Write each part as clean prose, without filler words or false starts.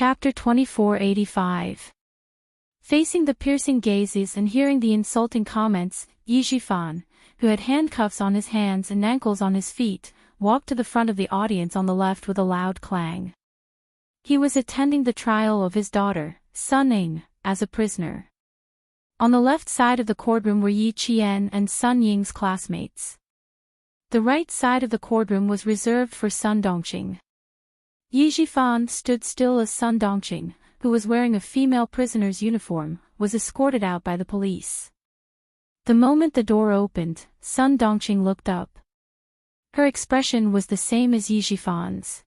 Chapter 2485. Facing the piercing gazes and hearing the insulting comments, Yijifan, who had handcuffs on his hands and ankles on his feet, walked to the front of the audience on the left with a loud clang. He was attending the trial of his daughter, Sun Ying, as a prisoner. On the left side of the courtroom were Yi Qian and Sun Ying's classmates. The right side of the courtroom was reserved for Sun Dongqing. Yijifan stood still as Sun Dongqing, who was wearing a female prisoner's uniform, was escorted out by the police. The moment the door opened, Sun Dongqing looked up. Her expression was the same as Yijifan's.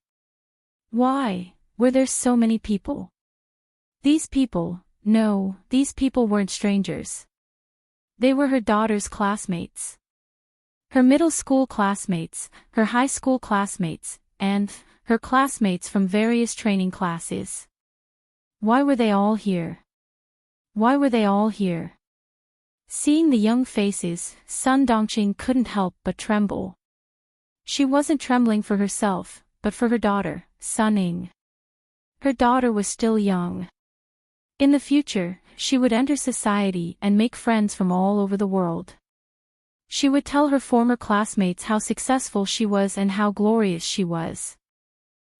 Why were there so many people? These people weren't strangers. They were her daughter's classmates. Her middle school classmates, her high school classmates, and her classmates from various training classes. Why were they all here? Why were they all here? Seeing the young faces, Sun Dongqing couldn't help but tremble. She wasn't trembling for herself, but for her daughter, Sun Ying. Her daughter was still young. In the future, she would enter society and make friends from all over the world. She would tell her former classmates how successful she was and how glorious she was.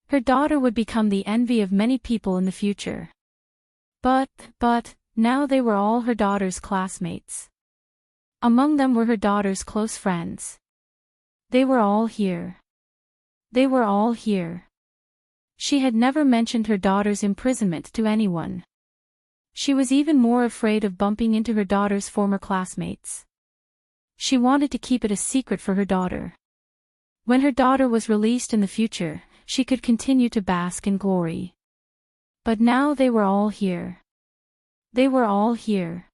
Her daughter would become the envy of many people in the future. But, now they were all her daughter's classmates. Among them were her daughter's close friends. They were all here. They were all here. She had never mentioned her daughter's imprisonment to anyone. She was even more afraid of bumping into her daughter's former classmates. She wanted to keep it a secret for her daughter. When her daughter was released in the future, she could continue to bask in glory. But now they were all here. They were all here.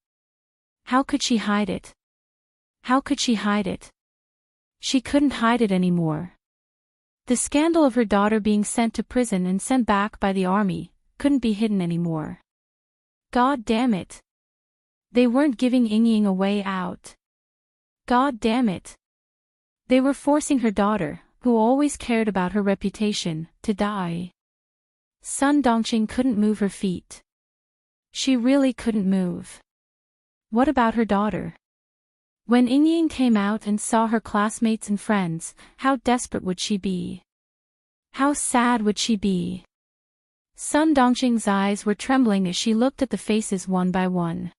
How could she hide it? How could she hide it? She couldn't hide it anymore. The scandal of her daughter being sent to prison and sent back by the army couldn't be hidden anymore. God damn it. They weren't giving Ying a way out. God damn it. They were forcing her daughter, who always cared about her reputation, to die. Sun Dongqing couldn't move her feet. She really couldn't move. What about her daughter? When Ying came out and saw her classmates and friends, how desperate would she be? How sad would she be? Sun Dongqing's eyes were trembling as she looked at the faces one by one.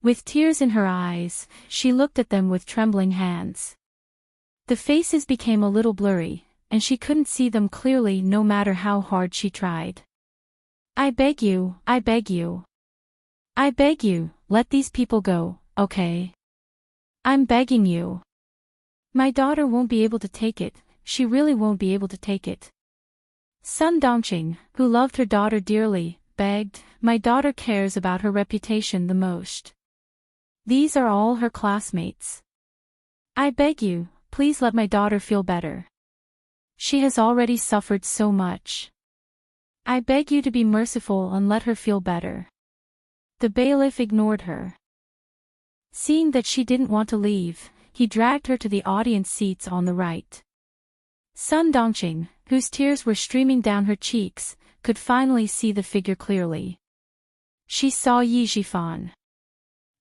With tears in her eyes, she looked at them with trembling hands. The faces became a little blurry, and she couldn't see them clearly no matter how hard she tried. I beg you, I beg you. I beg you, let these people go, okay? I'm begging you. My daughter won't be able to take it, she really won't be able to take it. Sun Dongqing, who loved her daughter dearly, begged, my daughter cares about her reputation the most. These are all her classmates. I beg you, please let my daughter feel better. She has already suffered so much. I beg you to be merciful and let her feel better. The bailiff ignored her. Seeing that she didn't want to leave, he dragged her to the audience seats on the right. Sun Dongqing, whose tears were streaming down her cheeks, could finally see the figure clearly. She saw Yijifan.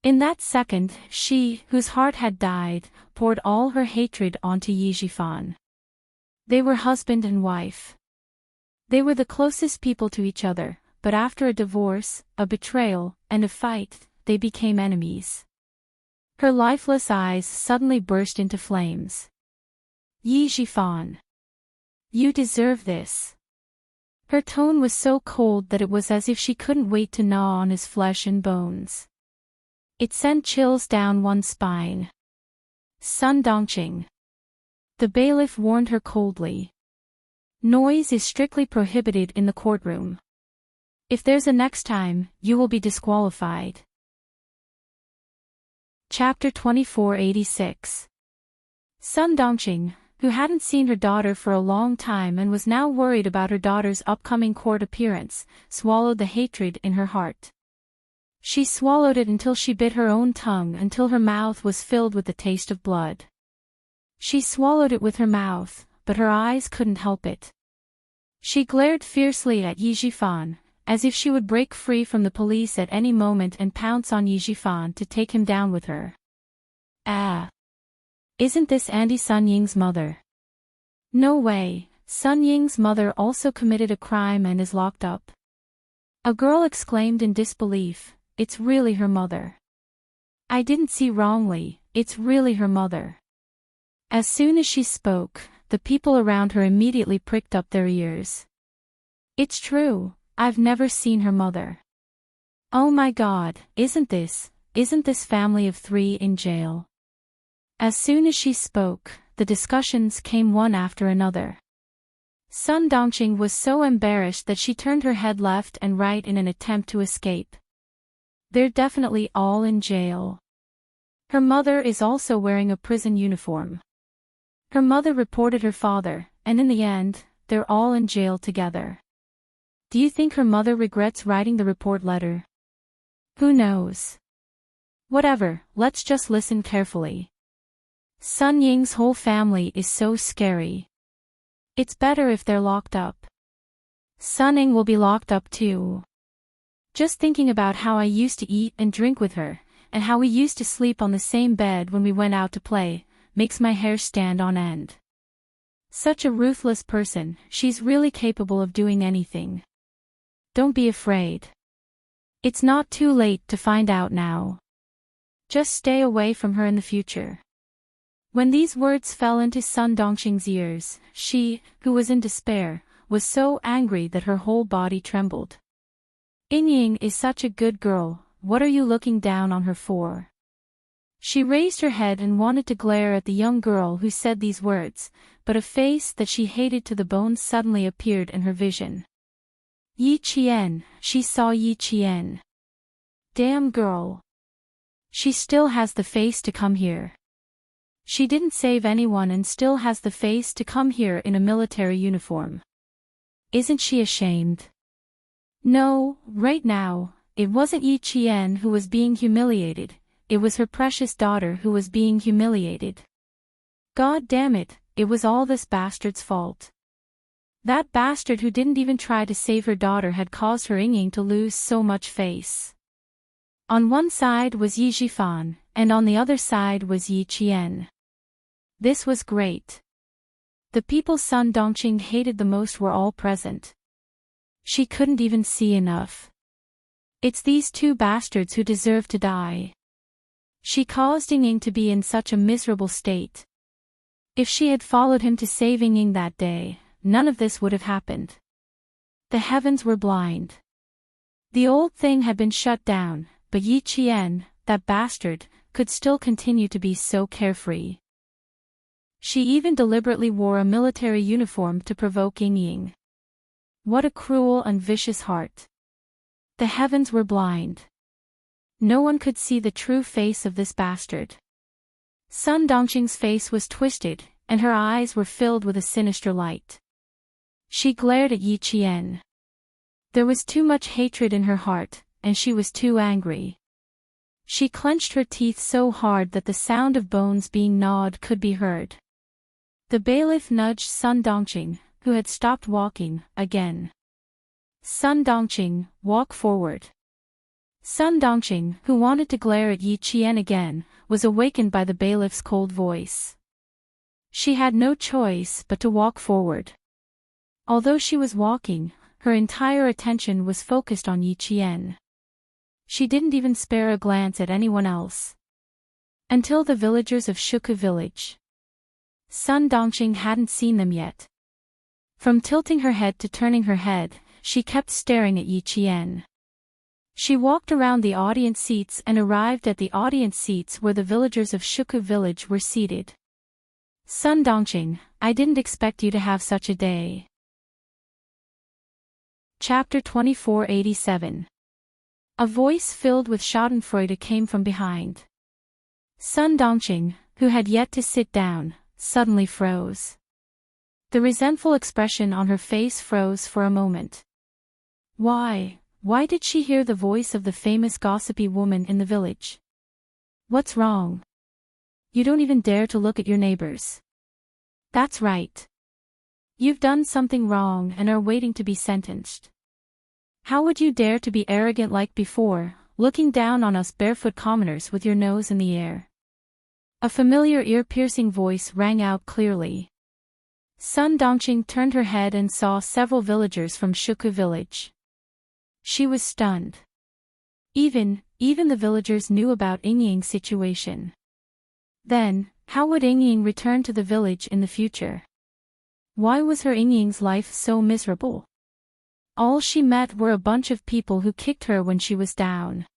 In that second, she, whose heart had died, poured all her hatred onto Yijifan. They were husband and wife. They were the closest people to each other, but after a divorce, a betrayal, and a fight, they became enemies. Her lifeless eyes suddenly burst into flames. Yijifan. You deserve this. Her tone was so cold that it was as if she couldn't wait to gnaw on his flesh and bones. It sent chills down one's spine. Sun Dongqing. The bailiff warned her coldly. Noise is strictly prohibited in the courtroom. If there's a next time, you will be disqualified. Chapter 2486. Sun Dongqing, who hadn't seen her daughter for a long time and was now worried about her daughter's upcoming court appearance, swallowed the hatred in her heart. She swallowed it until she bit her own tongue until her mouth was filled with the taste of blood. She swallowed it with her mouth, but her eyes couldn't help it. She glared fiercely at Yijifan, as if she would break free from the police at any moment and pounce on Yi Jifan to take him down with her. Ah! Isn't this Andy Sun Ying's mother? No way, Sun Ying's mother also committed a crime and is locked up. A girl exclaimed in disbelief, it's really her mother. I didn't see wrongly, it's really her mother. As soon as she spoke, the people around her immediately pricked up their ears. It's true, I've never seen her mother. Oh my God, isn't this family of 3 in jail? As soon as she spoke, the discussions came one after another. Sun Dongqing was so embarrassed that she turned her head left and right in an attempt to escape. They're definitely all in jail. Her mother is also wearing a prison uniform. Her mother reported her father, and in the end, they're all in jail together. Do you think her mother regrets writing the report letter? Who knows? Whatever, let's just listen carefully. Sun Ying's whole family is so scary. It's better if they're locked up. Sun Ying will be locked up too. Just thinking about how I used to eat and drink with her, and how we used to sleep on the same bed when we went out to play, makes my hair stand on end. Such a ruthless person, she's really capable of doing anything. Don't be afraid. It's not too late to find out now. Just stay away from her in the future. When these words fell into Sun Dongqing's ears, she, who was in despair, was so angry that her whole body trembled. Ying is such a good girl, what are you looking down on her for? She raised her head and wanted to glare at the young girl who said these words, but a face that she hated to the bone suddenly appeared in her vision. Yi Qian, she saw Yi Qian. Damn girl. She still has the face to come here. She didn't save anyone and still has the face to come here in a military uniform. Isn't she ashamed? No, right now, it wasn't Yi Qian who was being humiliated, it was her precious daughter who was being humiliated. God damn it, it was all this bastard's fault. That bastard who didn't even try to save her daughter had caused her Ying to lose so much face. On one side was Yi Jifan, and on the other side was Yi Qian. This was great. The people Sun Dongqing hated the most were all present. She couldn't even see enough. It's these 2 bastards who deserve to die. She caused Ying to be in such a miserable state. If she had followed him to save Ying that day, none of this would have happened. The heavens were blind. The old thing had been shut down, but Yi Qian, that bastard, could still continue to be so carefree. She even deliberately wore a military uniform to provoke Ying. What a cruel and vicious heart. The heavens were blind. No one could see the true face of this bastard. Sun Dongqing's face was twisted, and her eyes were filled with a sinister light. She glared at Yi Qian. There was too much hatred in her heart, and she was too angry. She clenched her teeth so hard that the sound of bones being gnawed could be heard. The bailiff nudged Sun Dongqing, who had stopped walking, again. Sun Dongqing, walk forward. Sun Dongqing, who wanted to glare at Yi Qian again, was awakened by the bailiff's cold voice. She had no choice but to walk forward. Although she was walking, her entire attention was focused on Yi Qian. She didn't even spare a glance at anyone else. Until the villagers of Shuku village. Sun Dongqing hadn't seen them yet. From tilting her head to turning her head, she kept staring at Yi Qian. She walked around the audience seats and arrived at the audience seats where the villagers of Shuku village were seated. Sun Dongqing, I didn't expect you to have such a day. Chapter 2487. A voice filled with schadenfreude came from behind. Sun Dongqing, who had yet to sit down, suddenly froze. The resentful expression on her face froze for a moment. Why did she hear the voice of the famous gossipy woman in the village? What's wrong? You don't even dare to look at your neighbors. That's right. You've done something wrong and are waiting to be sentenced. How would you dare to be arrogant like before, looking down on us barefoot commoners with your nose in the air? A familiar ear-piercing voice rang out clearly. Sun Dongqing turned her head and saw several villagers from Shuku village. She was stunned. Even the villagers knew about Yingying's situation. Then, how would Yingying return to the village in the future? Why was her Yingying's life so miserable? All she met were a bunch of people who kicked her when she was down.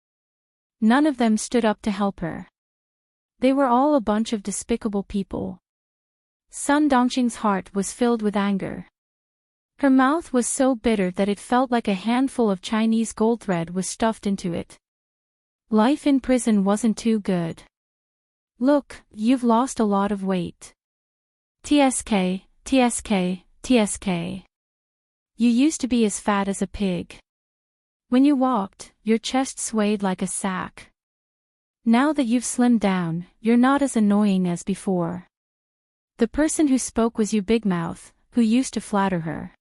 None of them stood up to help her. They were all a bunch of despicable people. Sun Dongqing's heart was filled with anger. Her mouth was so bitter that it felt like a handful of Chinese gold thread was stuffed into it. Life in prison wasn't too good. Look, you've lost a lot of weight. TSK, TSK, TSK. You used to be as fat as a pig. When you walked, your chest swayed like a sack. Now that you've slimmed down, you're not as annoying as before. The person who spoke was you Big Mouth, who used to flatter her.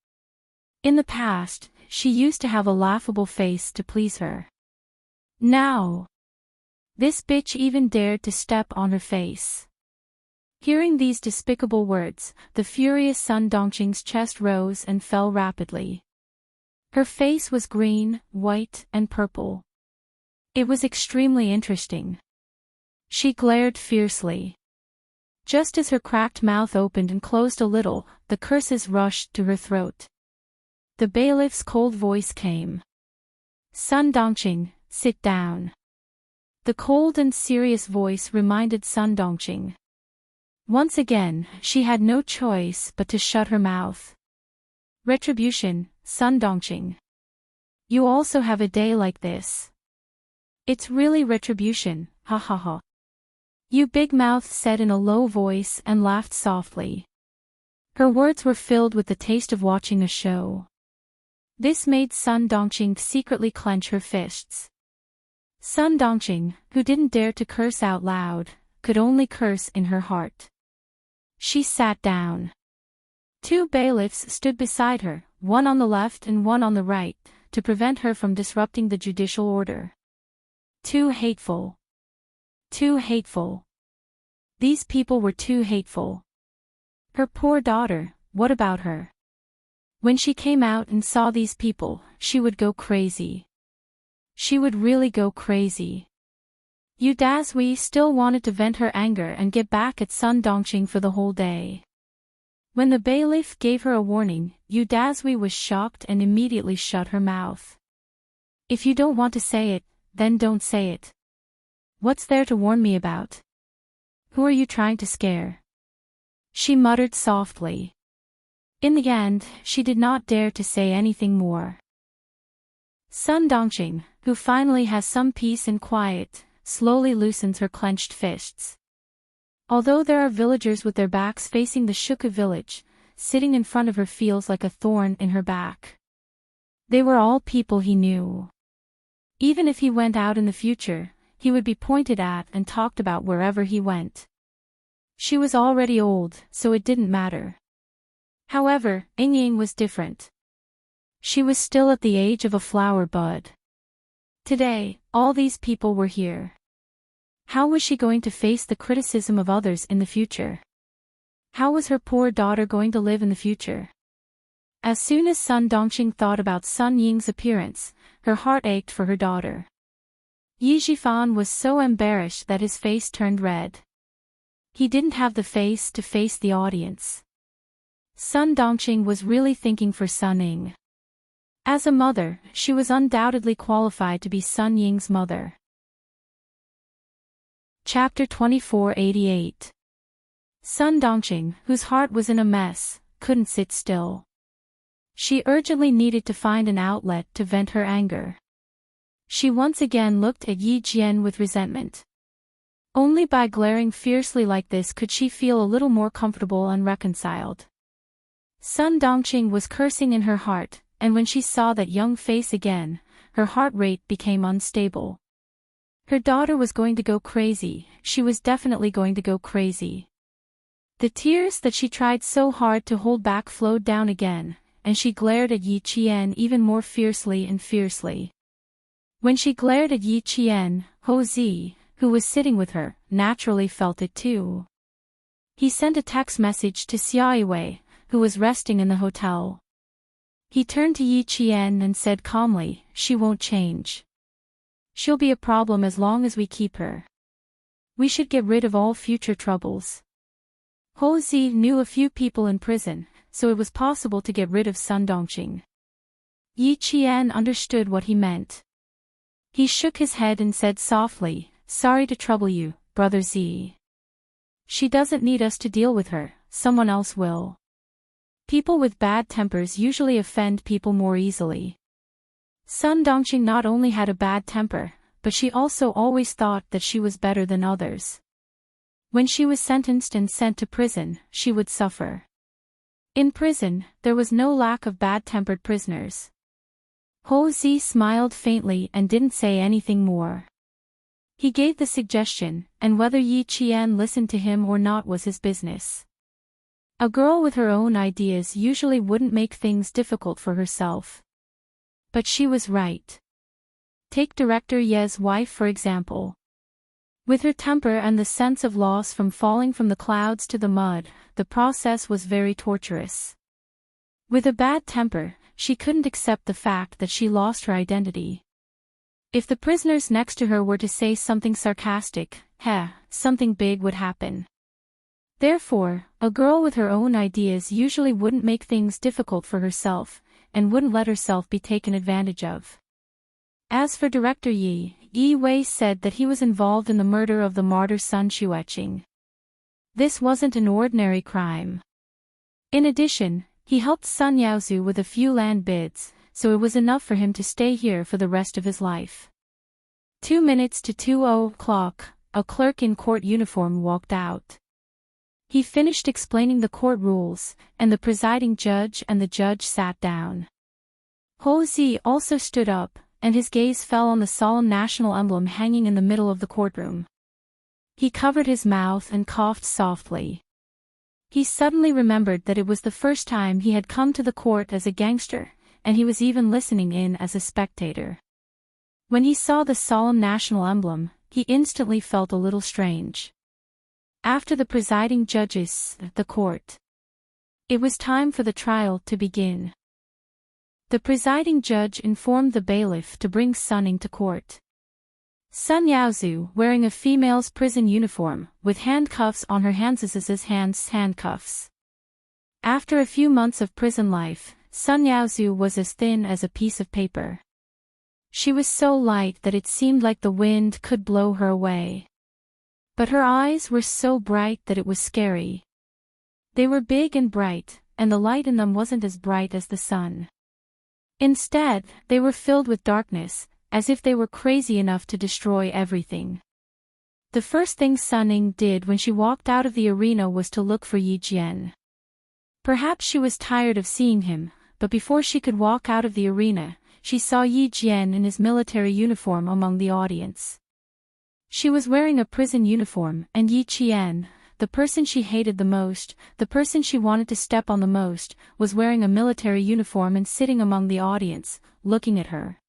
In the past, she used to have a laughable face to please her. Now, this bitch even dared to step on her face. Hearing these despicable words, the furious Sun Dongqing's chest rose and fell rapidly. Her face was green, white, and purple. It was extremely interesting. She glared fiercely. Just as her cracked mouth opened and closed a little, the curses rushed to her throat. The bailiff's cold voice came. Sun Dongqing, sit down. The cold and serious voice reminded Sun Dongqing. Once again, she had no choice but to shut her mouth. Retribution, Sun Dongqing. You also have a day like this. It's really retribution, ha ha ha. You Big Mouth said in a low voice and laughed softly. Her words were filled with the taste of watching a show. This made Sun Dongqing secretly clench her fists. Sun Dongqing, who didn't dare to curse out loud, could only curse in her heart. She sat down. Two bailiffs stood beside her, one on the left and one on the right, to prevent her from disrupting the judicial order. Too hateful. Too hateful. These people were too hateful. Her poor daughter, what about her? When she came out and saw these people, she would go crazy. She would really go crazy. Yu Dazui still wanted to vent her anger and get back at Sun Dongqing for the whole day. When the bailiff gave her a warning, Yu Dazui was shocked and immediately shut her mouth. If you don't want to say it, then don't say it. What's there to warn me about? Who are you trying to scare? She muttered softly. In the end, she did not dare to say anything more. Sun Dongqing, who finally has some peace and quiet, slowly loosens her clenched fists. Although there are villagers with their backs facing the Shuka village, sitting in front of her feels like a thorn in her back. They were all people he knew. Even if he went out in the future, he would be pointed at and talked about wherever he went. She was already old, so it didn't matter. However, Yingying was different. She was still at the age of a flower bud. Today, all these people were here. How was she going to face the criticism of others in the future? How was her poor daughter going to live in the future? As soon as Sun Dongqing thought about Sun Ying's appearance, her heart ached for her daughter. Yi Jifan was so embarrassed that his face turned red. He didn't have the face to face the audience. Sun Dongqing was really thinking for Sun Ying. As a mother, she was undoubtedly qualified to be Sun Ying's mother. Chapter 2488. Sun Dongqing, whose heart was in a mess, couldn't sit still. She urgently needed to find an outlet to vent her anger. She once again looked at Yi Jian with resentment. Only by glaring fiercely like this could she feel a little more comfortable and reconciled. Sun Dongqing was cursing in her heart, and when she saw that young face again, her heart rate became unstable. Her daughter was going to go crazy, she was definitely going to go crazy. The tears that she tried so hard to hold back flowed down again, and she glared at Yi Qian even more fiercely and fiercely. When she glared at Yi Qian, Ho Zi, who was sitting with her, naturally felt it too. He sent a text message to Xia Wei, who was resting in the hotel. He turned to Yi Qian and said calmly, "She won't change. She'll be a problem as long as we keep her. We should get rid of all future troubles." Ho Zi knew a few people in prison, so it was possible to get rid of Sun Dongqing. Yi Qian understood what he meant. He shook his head and said softly, "Sorry to trouble you, Brother Zi. She doesn't need us to deal with her, someone else will. People with bad tempers usually offend people more easily." Sun Dongqing not only had a bad temper, but she also always thought that she was better than others. When she was sentenced and sent to prison, she would suffer. In prison, there was no lack of bad-tempered prisoners. Ho Zi smiled faintly and didn't say anything more. He gave the suggestion, and whether Yi Qian listened to him or not was his business. A girl with her own ideas usually wouldn't make things difficult for herself. But she was right. Take Director Ye's wife for example. With her temper and the sense of loss from falling from the clouds to the mud, the process was very torturous. With a bad temper, she couldn't accept the fact that she lost her identity. If the prisoners next to her were to say something sarcastic, something big would happen. Therefore, a girl with her own ideas usually wouldn't make things difficult for herself, and wouldn't let herself be taken advantage of. As for Director Yi Wei said that he was involved in the murder of the martyr Sun Xueqing. This wasn't an ordinary crime. In addition, he helped Sun Yaozu with a few land bids, so it was enough for him to stay here for the rest of his life. 2 minutes to 2:00, a clerk in court uniform walked out. He finished explaining the court rules, and the presiding judge and the judge sat down. Ho Zi also stood up, and his gaze fell on the solemn national emblem hanging in the middle of the courtroom. He covered his mouth and coughed softly. He suddenly remembered that it was the first time he had come to the court as a gangster, and he was even listening in as a spectator. When he saw the solemn national emblem, he instantly felt a little strange. After the presiding judges, the court. It was time for the trial to begin. The presiding judge informed the bailiff to bring Sunning to court. Sun Yaozu, wearing a female's prison uniform, with handcuffs on her hands as his handcuffs. After a few months of prison life, Sun Yaozu was as thin as a piece of paper. She was so light that it seemed like the wind could blow her away. But her eyes were so bright that it was scary. They were big and bright, and the light in them wasn't as bright as the sun. Instead, they were filled with darkness, as if they were crazy enough to destroy everything. The first thing Sunning did when she walked out of the arena was to look for Yi Jian. Perhaps she was tired of seeing him, but before she could walk out of the arena, she saw Yi Jian in his military uniform among the audience. She was wearing a prison uniform, and Yi Qian, the person she hated the most, the person she wanted to step on the most, was wearing a military uniform and sitting among the audience, looking at her.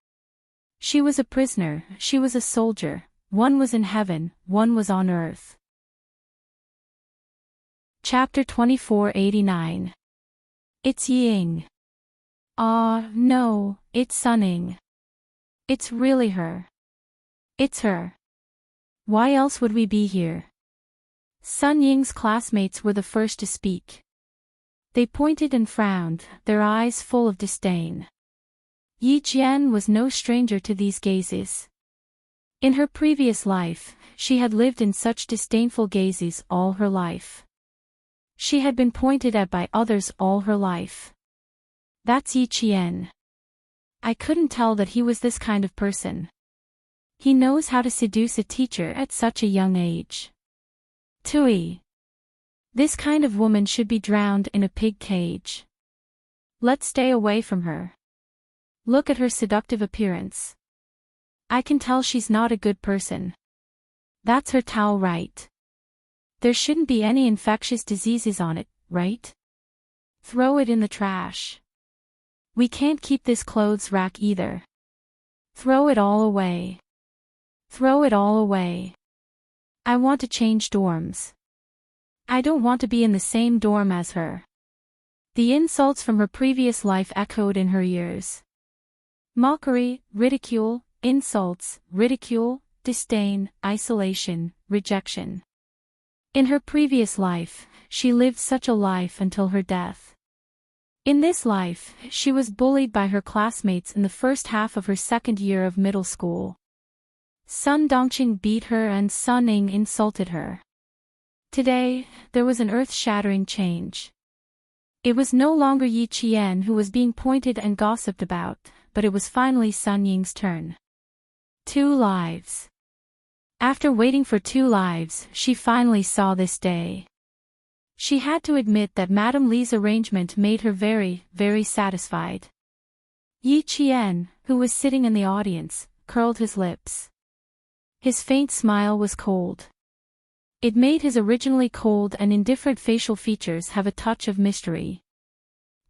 She was a prisoner, she was a soldier, one was in heaven, one was on earth. Chapter 2489. It's Ying. No, it's Sunning. It's really her. It's her. Why else would we be here? Sun Ying's classmates were the first to speak. They pointed and frowned, their eyes full of disdain. Yi Jian was no stranger to these gazes. In her previous life, she had lived in such disdainful gazes all her life. She had been pointed at by others all her life. That's Yi Qian. I couldn't tell that he was this kind of person. He knows how to seduce a teacher at such a young age. Tui. This kind of woman should be drowned in a pig cage. Let's stay away from her. Look at her seductive appearance. I can tell she's not a good person. That's her towel, right? There shouldn't be any infectious diseases on it, right? Throw it in the trash. We can't keep this clothes rack either. Throw it all away. Throw it all away. I want to change dorms. I don't want to be in the same dorm as her. The insults from her previous life echoed in her ears. Mockery, ridicule, insults, ridicule, disdain, isolation, rejection. In her previous life, she lived such a life until her death. In this life, she was bullied by her classmates in the first half of her second year of middle school. Sun Dongqing beat her and Sun Ning insulted her. Today, there was an earth-shattering change. It was no longer Yi Qian who was being pointed and gossiped about, but it was finally Sun Ying's turn. 2 lives. After waiting for 2 lives, she finally saw this day. She had to admit that Madame Li's arrangement made her very, very satisfied. Yi Qian, who was sitting in the audience, curled his lips. His faint smile was cold. It made his originally cold and indifferent facial features have a touch of mystery.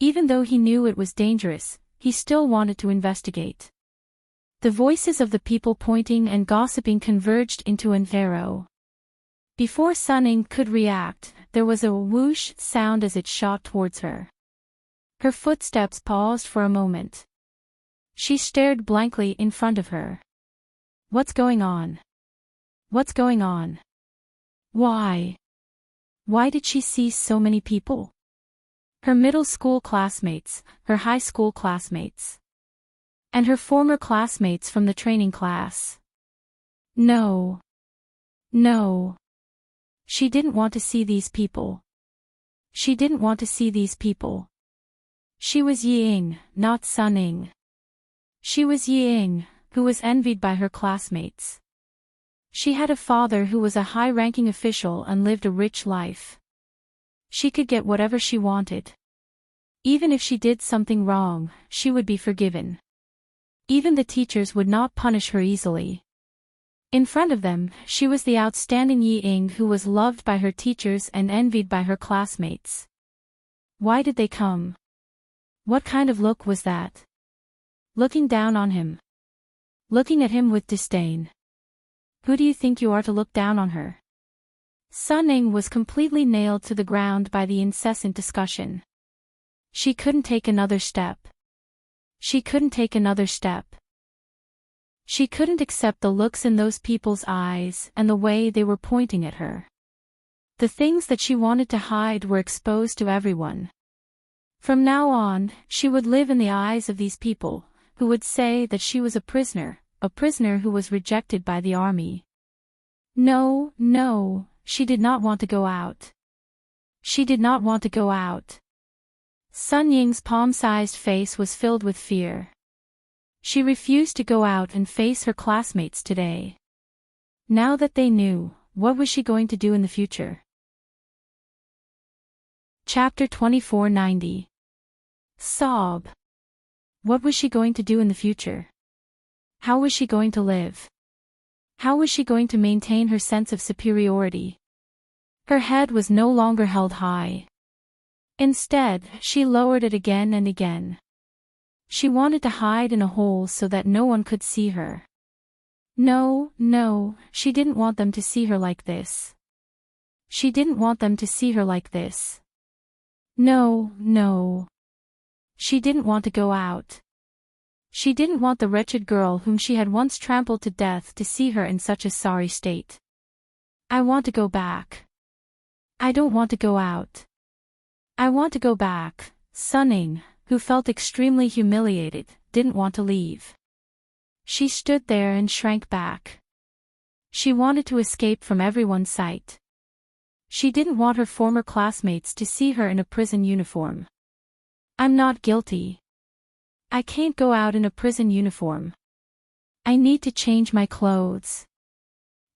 Even though he knew it was dangerous, he still wanted to investigate. The voices of the people pointing and gossiping converged into an arrow. Before Sun Ning could react, there was a whoosh sound as it shot towards her. Her footsteps paused for a moment. She stared blankly in front of her. What's going on? What's going on? Why? Why did she see so many people? Her middle school classmates, her high school classmates. And her former classmates from the training class. No. No. She didn't want to see these people. She didn't want to see these people. She was Yi Ying, not Sun Ning. She was Yi Ying, who was envied by her classmates. She had a father who was a high-ranking official and lived a rich life. She could get whatever she wanted. Even if she did something wrong, she would be forgiven. Even the teachers would not punish her easily. In front of them, she was the outstanding Yi Ying who was loved by her teachers and envied by her classmates. Why did they come? What kind of look was that? Looking down on him. Looking at him with disdain. Who do you think you are to look down on her? Sun Ning was completely nailed to the ground by the incessant discussion. She couldn't take another step. She couldn't take another step. She couldn't accept the looks in those people's eyes and the way they were pointing at her. The things that she wanted to hide were exposed to everyone. From now on, she would live in the eyes of these people, who would say that she was a prisoner who was rejected by the army. No, no, she did not want to go out. She did not want to go out. Sun Ying's palm-sized face was filled with fear. She refused to go out and face her classmates today. Now that they knew, what was she going to do in the future? Chapter 2490. Sob. What was she going to do in the future? How was she going to live? How was she going to maintain her sense of superiority? Her head was no longer held high. Instead, she lowered it again and again. She wanted to hide in a hole so that no one could see her. No, no, she didn't want them to see her like this. She didn't want them to see her like this. No, no. She didn't want to go out. She didn't want the wretched girl whom she had once trampled to death to see her in such a sorry state. I want to go back. I don't want to go out. I want to go back. Sun Ning, who felt extremely humiliated, didn't want to leave. She stood there and shrank back. She wanted to escape from everyone's sight. She didn't want her former classmates to see her in a prison uniform. I'm not guilty. I can't go out in a prison uniform. I need to change my clothes.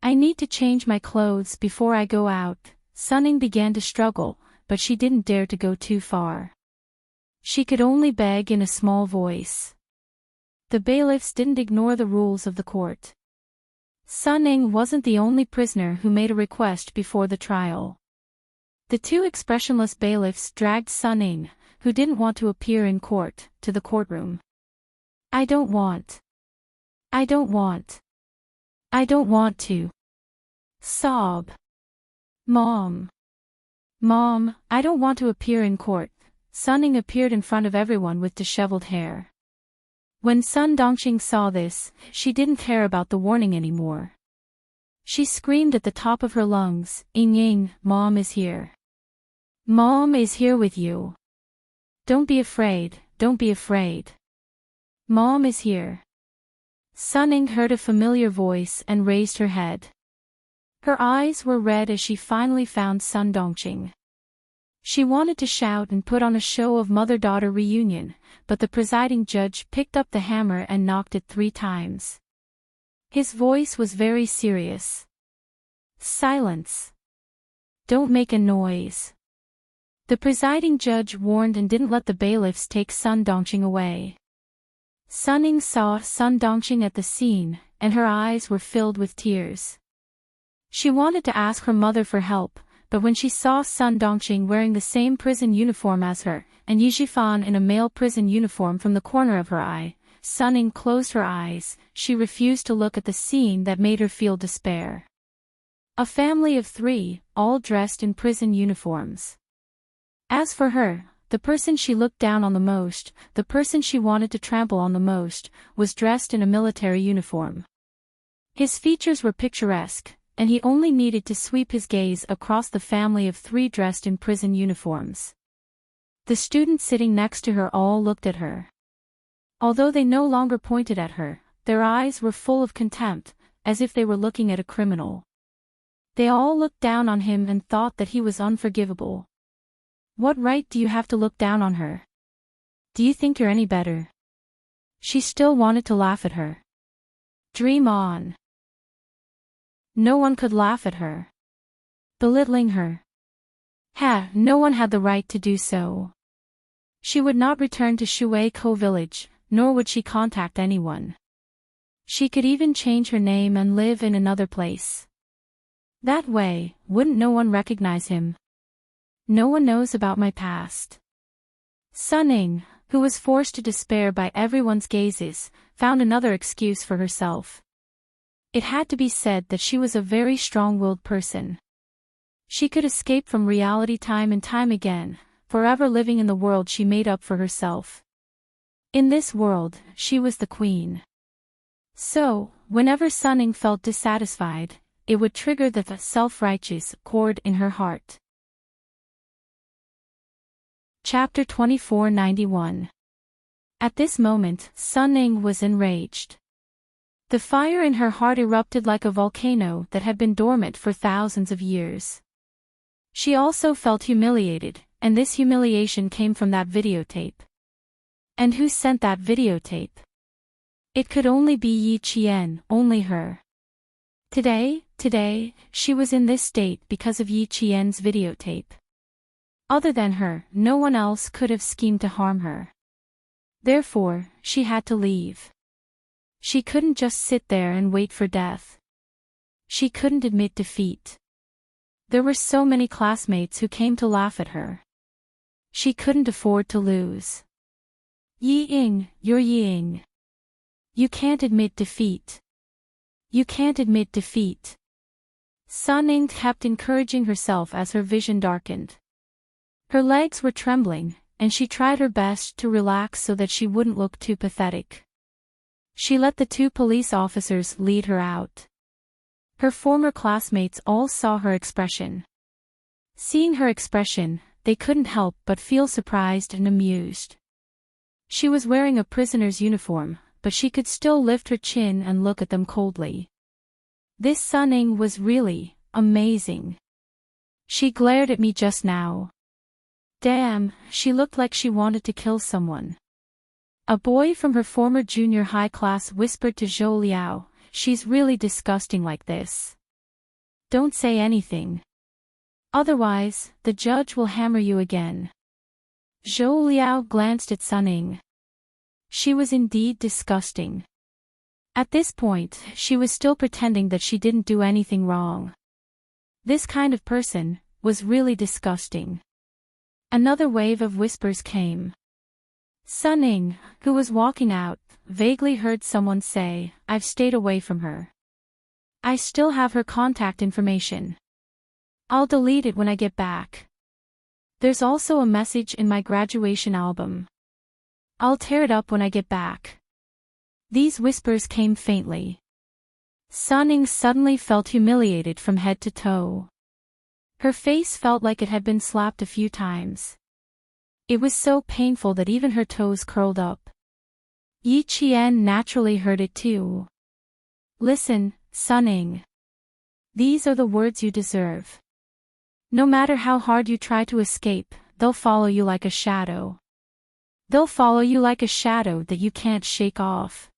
I need to change my clothes before I go out. Sun Ning began to struggle, but she didn't dare to go too far. She could only beg in a small voice. The bailiffs didn't ignore the rules of the court. Sun Ning wasn't the only prisoner who made a request before the trial. The 2 expressionless bailiffs dragged Sun Ning, who didn't want to appear in court, to the courtroom. I don't want. I don't want. I don't want to. Sob. Mom. Mom, I don't want to appear in court. Sunning appeared in front of everyone with disheveled hair. When Sun Dongxing saw this, she didn't care about the warning anymore. She screamed at the top of her lungs, "Ying Ying, Mom is here. Mom is here with you. Don't be afraid, don't be afraid. Mom is here." Sunning heard a familiar voice and raised her head. Her eyes were red as she finally found Sun Dongxing. She wanted to shout and put on a show of mother-daughter reunion, but the presiding judge picked up the hammer and knocked it 3 times. His voice was very serious. "Silence. Don't make a noise." The presiding judge warned and didn't let the bailiffs take Sun Dongxing away. Sunning saw Sun Dongxing at the scene, and her eyes were filled with tears. She wanted to ask her mother for help, but when she saw Sun Dongxing wearing the same prison uniform as her, and Yi Zhifan in a male prison uniform from the corner of her eye, Sunning closed her eyes. She refused to look at the scene that made her feel despair. A family of 3, all dressed in prison uniforms. As for her, the person she looked down on the most, the person she wanted to trample on the most, was dressed in a military uniform. His features were picturesque, and he only needed to sweep his gaze across the family of 3 dressed in prison uniforms. The students sitting next to her all looked at her. Although they no longer pointed at her, their eyes were full of contempt, as if they were looking at a criminal. They all looked down on him and thought that he was unforgivable. What right do you have to look down on her? Do you think you're any better? She still wanted to laugh at her. Dream on. No one could laugh at her. Belittling her. No one had the right to do so. She would not return to Shuai-Ko village, nor would she contact anyone. She could even change her name and live in another place. That way, wouldn't no one recognize him? No one knows about my past. Sunning, who was forced to despair by everyone's gazes, found another excuse for herself. It had to be said that she was a very strong-willed person. She could escape from reality time and time again, forever living in the world she made up for herself. In this world, she was the queen. So, whenever Sunning felt dissatisfied, it would trigger the self-righteous chord in her heart. Chapter 2491. At this moment, Sunning was enraged. The fire in her heart erupted like a volcano that had been dormant for thousands of years. She also felt humiliated, and this humiliation came from that videotape. And who sent that videotape? It could only be Yi Qian, only her. Today, she was in this state because of Yi Qian's videotape. Other than her, no one else could have schemed to harm her. Therefore, she had to leave. She couldn't just sit there and wait for death. She couldn't admit defeat. There were so many classmates who came to laugh at her. She couldn't afford to lose. Yi Ying, you're Yi Ying. You can't admit defeat. You can't admit defeat. Sunning kept encouraging herself as her vision darkened. Her legs were trembling, and she tried her best to relax so that she wouldn't look too pathetic. She let the 2 police officers lead her out. Her former classmates all saw her expression. Seeing her expression, they couldn't help but feel surprised and amused. She was wearing a prisoner's uniform, but she could still lift her chin and look at them coldly. This Sunning was really amazing. She glared at me just now. Damn, she looked like she wanted to kill someone. A boy from her former junior high class whispered to Zhou Liao, "She's really disgusting like this. Don't say anything. Otherwise, the judge will hammer you again." Zhou Liao glanced at Sunning. She was indeed disgusting. At this point, she was still pretending that she didn't do anything wrong. This kind of person was really disgusting. Another wave of whispers came. Sunning, who was walking out, vaguely heard someone say, "I've stayed away from her. I still have her contact information. I'll delete it when I get back. There's also a message in my graduation album. I'll tear it up when I get back." These whispers came faintly. Sunning suddenly felt humiliated from head to toe. Her face felt like it had been slapped a few times. It was so painful that even her toes curled up. Yi Qian naturally heard it too. "Listen, Sunning. These are the words you deserve. No matter how hard you try to escape, they'll follow you like a shadow. They'll follow you like a shadow that you can't shake off.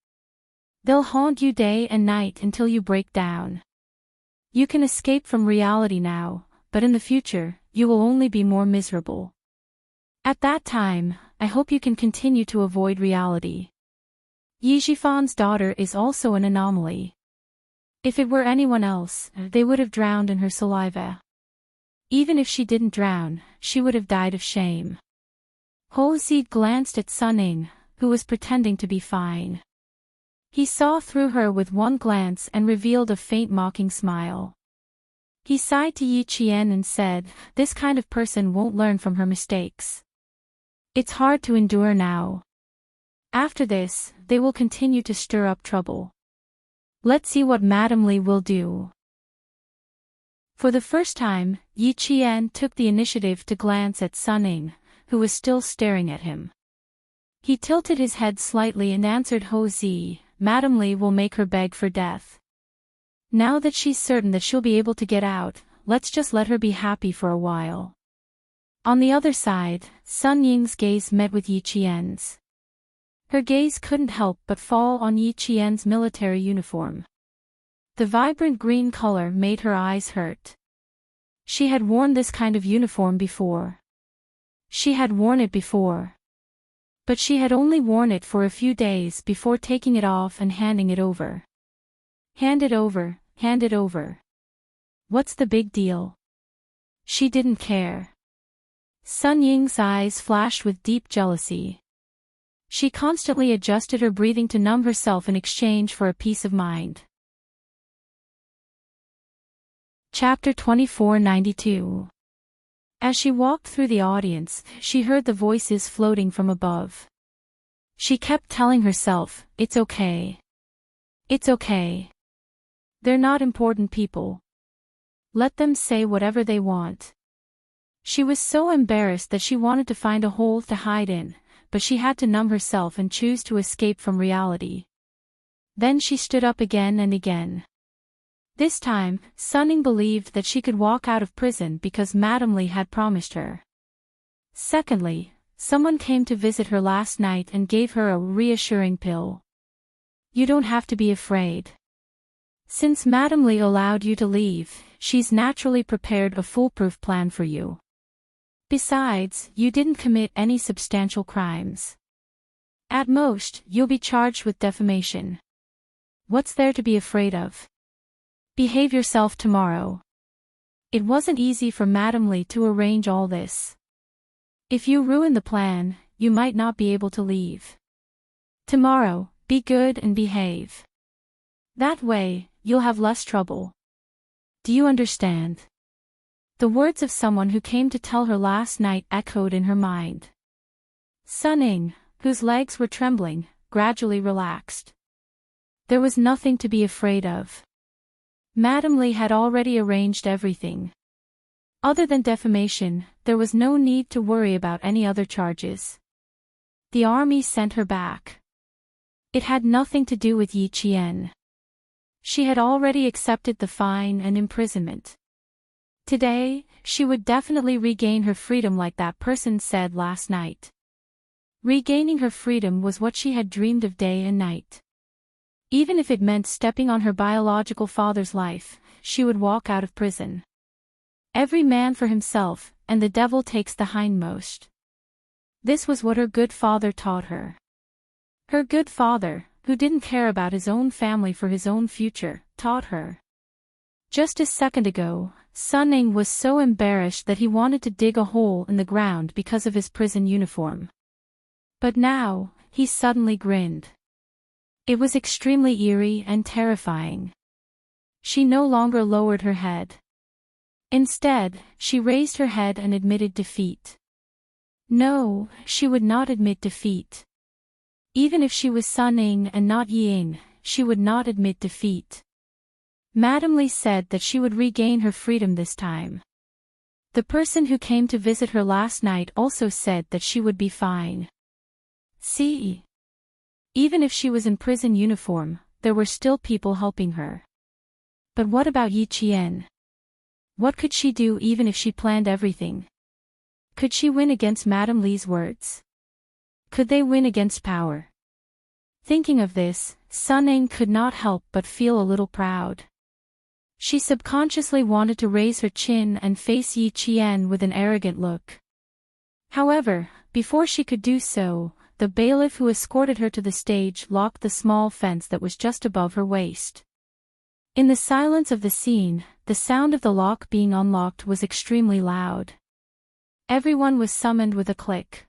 They'll haunt you day and night until you break down. You can escape from reality now, but in the future, you will only be more miserable. At that time, I hope you can continue to avoid reality. Yi Jifan's daughter is also an anomaly. If it were anyone else, they would have drowned in her saliva. Even if she didn't drown, she would have died of shame." Ho Zi glanced at Sunning, who was pretending to be fine. He saw through her with one glance and revealed a faint mocking smile. He sighed to Yi Qian and said, "This kind of person won't learn from her mistakes. It's hard to endure now. After this, they will continue to stir up trouble. Let's see what Madame Li will do." For the first time, Yi Qian took the initiative to glance at Sunning, who was still staring at him. He tilted his head slightly and answered Ho Zi, "Madame Li will make her beg for death. Now that she's certain that she'll be able to get out, let's just let her be happy for a while." On the other side, Sun Ying's gaze met with Yi Qian's. Her gaze couldn't help but fall on Yi Qian's military uniform. The vibrant green color made her eyes hurt. She had worn this kind of uniform before. She had worn it before. But she had only worn it for a few days before taking it off and handing it over. Hand it over, hand it over. What's the big deal? She didn't care. Sun Ying's eyes flashed with deep jealousy. She constantly adjusted her breathing to numb herself in exchange for a peace of mind. Chapter 2492. As she walked through the audience, she heard the voices floating from above. She kept telling herself, "It's okay. It's okay. They're not important people. Let them say whatever they want." She was so embarrassed that she wanted to find a hole to hide in, but she had to numb herself and choose to escape from reality. Then she stood up again and again. This time, Sunning believed that she could walk out of prison because Madame Li had promised her. Secondly, someone came to visit her last night and gave her a reassuring pill. "You don't have to be afraid. Since Madame Li allowed you to leave, she's naturally prepared a foolproof plan for you. Besides, you didn't commit any substantial crimes. At most, you'll be charged with defamation. What's there to be afraid of? Behave yourself tomorrow." It wasn't easy for Madame Li to arrange all this. If you ruin the plan, you might not be able to leave. Tomorrow, be good and behave. That way, you'll have less trouble. Do you understand? The words of someone who came to tell her last night echoed in her mind. Sunning, whose legs were trembling, gradually relaxed. There was nothing to be afraid of. Madame Li had already arranged everything. Other than defamation, there was no need to worry about any other charges. The army sent her back. It had nothing to do with Yi Qian. She had already accepted the fine and imprisonment. Today, she would definitely regain her freedom like that person said last night. Regaining her freedom was what she had dreamed of day and night. Even if it meant stepping on her biological father's life, she would walk out of prison. Every man for himself, and the devil takes the hindmost. This was what her good father taught her. Her good father, who didn't care about his own family for his own future, taught her. Just a second ago, Sun Ning was so embarrassed that he wanted to dig a hole in the ground because of his prison uniform. But now, he suddenly grinned. It was extremely eerie and terrifying. She no longer lowered her head. Instead, she raised her head and admitted defeat. No, she would not admit defeat. Even if she was Sun Ning and not Ying, she would not admit defeat. Madame Li said that she would regain her freedom this time. The person who came to visit her last night also said that she would be fine. See? Even if she was in prison uniform, there were still people helping her. But what about Yi Qian? What could she do even if she planned everything? Could she win against Madame Li's words? Could they win against power? Thinking of this, Sun Ning could not help but feel a little proud. She subconsciously wanted to raise her chin and face Yi Qian with an arrogant look. However, before she could do so, the bailiff who escorted her to the stage locked the small fence that was just above her waist. In the silence of the scene, the sound of the lock being unlocked was extremely loud. Everyone was summoned with a click.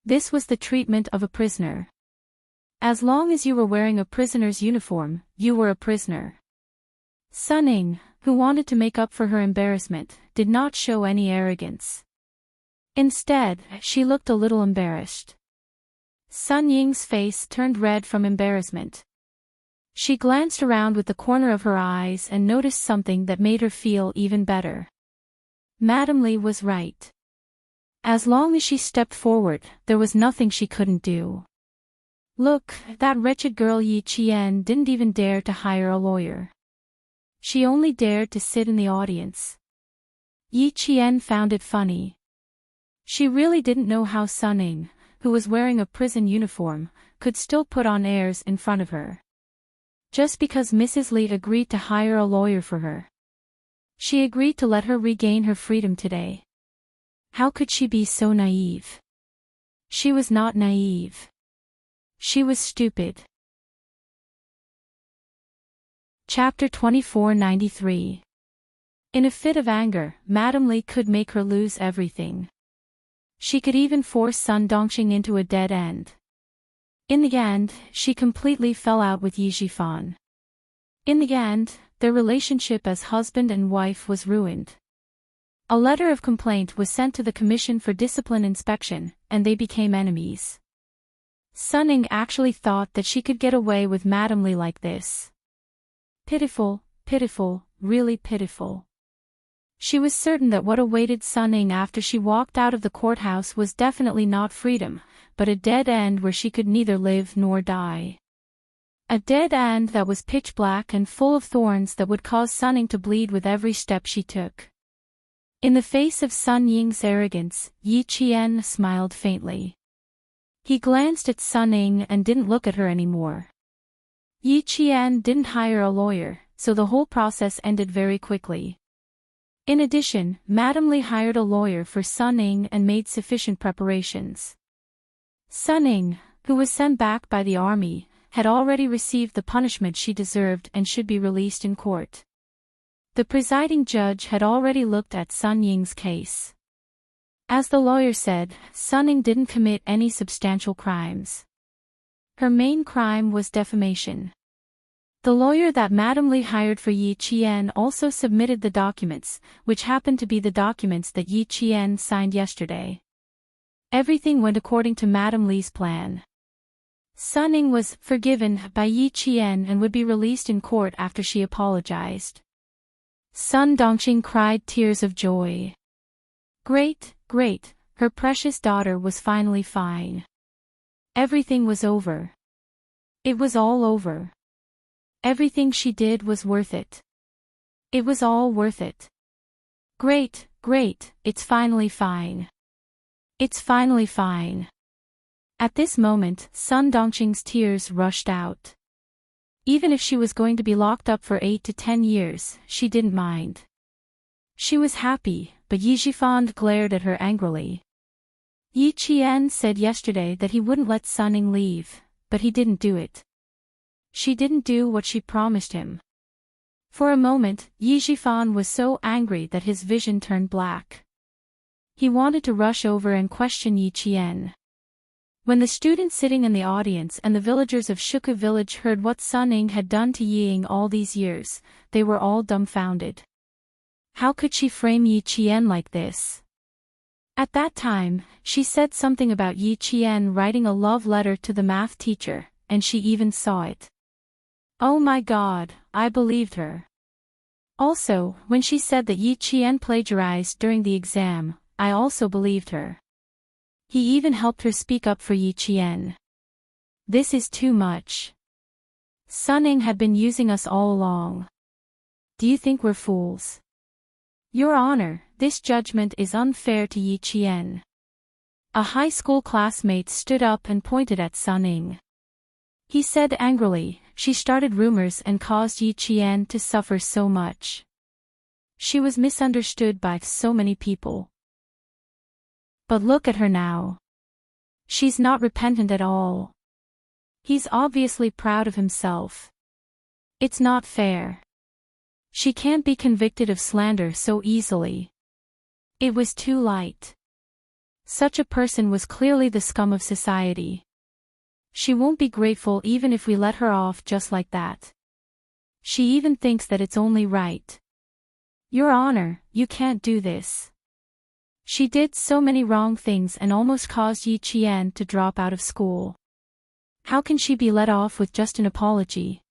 This was the treatment of a prisoner. As long as you were wearing a prisoner's uniform, you were a prisoner. Sun Ning, who wanted to make up for her embarrassment, did not show any arrogance. Instead, she looked a little embarrassed. Sun Ying's face turned red from embarrassment. She glanced around with the corner of her eyes and noticed something that made her feel even better. Madame Li was right. As long as she stepped forward, there was nothing she couldn't do. Look, that wretched girl Yi Qian didn't even dare to hire a lawyer. She only dared to sit in the audience. Yi Qian found it funny. She really didn't know how Sun Ning, who was wearing a prison uniform, could still put on airs in front of her. Just because Mrs. Li agreed to hire a lawyer for her. She agreed to let her regain her freedom today. How could she be so naive? She was not naive. She was stupid. Chapter 2493. In a fit of anger, Madame Li could make her lose everything. She could even force Sun Dongxing into a dead end. In the end, she completely fell out with Yi Zhifan. In the end, their relationship as husband and wife was ruined. A letter of complaint was sent to the Commission for Discipline Inspection, and they became enemies. Sun Ning actually thought that she could get away with Madame Li like this. Pitiful, pitiful, really pitiful. She was certain that what awaited Sun Ning after she walked out of the courthouse was definitely not freedom, but a dead end where she could neither live nor die. A dead end that was pitch black and full of thorns that would cause Sun Ning to bleed with every step she took. In the face of Sun Ying's arrogance, Yi Qian smiled faintly. He glanced at Sun Ning and didn't look at her anymore. Yi Qian didn't hire a lawyer, so the whole process ended very quickly. In addition, Madame Li hired a lawyer for Sun Ning and made sufficient preparations. Sun Ning, who was sent back by the army, had already received the punishment she deserved and should be released in court. The presiding judge had already looked at Sun Ying's case. As the lawyer said, Sun Ning didn't commit any substantial crimes. Her main crime was defamation. The lawyer that Madame Li hired for Yi Qian also submitted the documents, which happened to be the documents that Yi Qian signed yesterday. Everything went according to Madame Li's plan. Sun Ning was forgiven by Yi Qian and would be released in court after she apologized. Sun Dongxing cried tears of joy. Great, great, her precious daughter was finally fine. Everything was over. It was all over. Everything she did was worth it. It was all worth it. Great, great, it's finally fine. It's finally fine. At this moment, Sun Dongxing's tears rushed out. Even if she was going to be locked up for 8 to 10 years, she didn't mind. She was happy, but Yi Zhifan glared at her angrily. Yi Qian said yesterday that he wouldn't let Sun Ning leave, but he didn't do it. She didn't do what she promised him. For a moment, Yi Jifan was so angry that his vision turned black. He wanted to rush over and question Yi Qian. When the students sitting in the audience and the villagers of Shuku village heard what Sun Ying had done to Yi Ying all these years, they were all dumbfounded. How could she frame Yi Qian like this? At that time, she said something about Yi Qian writing a love letter to the math teacher, and she even saw it. Oh my God, I believed her. Also, when she said that Yi Qian plagiarized during the exam, I also believed her. He even helped her speak up for Yi Qian. This is too much. Sun Ying had been using us all along. Do you think we're fools? Your Honor, this judgment is unfair to Yi Qian. A high school classmate stood up and pointed at Sun Ying. He said angrily, she started rumors and caused Yi Qian to suffer so much. She was misunderstood by so many people. But look at her now. She's not repentant at all. He's obviously proud of himself. It's not fair. She can't be convicted of slander so easily. It was too light. Such a person was clearly the scum of society. She won't be grateful even if we let her off just like that. She even thinks that it's only right. Your Honor, you can't do this. She did so many wrong things and almost caused Yi Qian to drop out of school. How can she be let off with just an apology?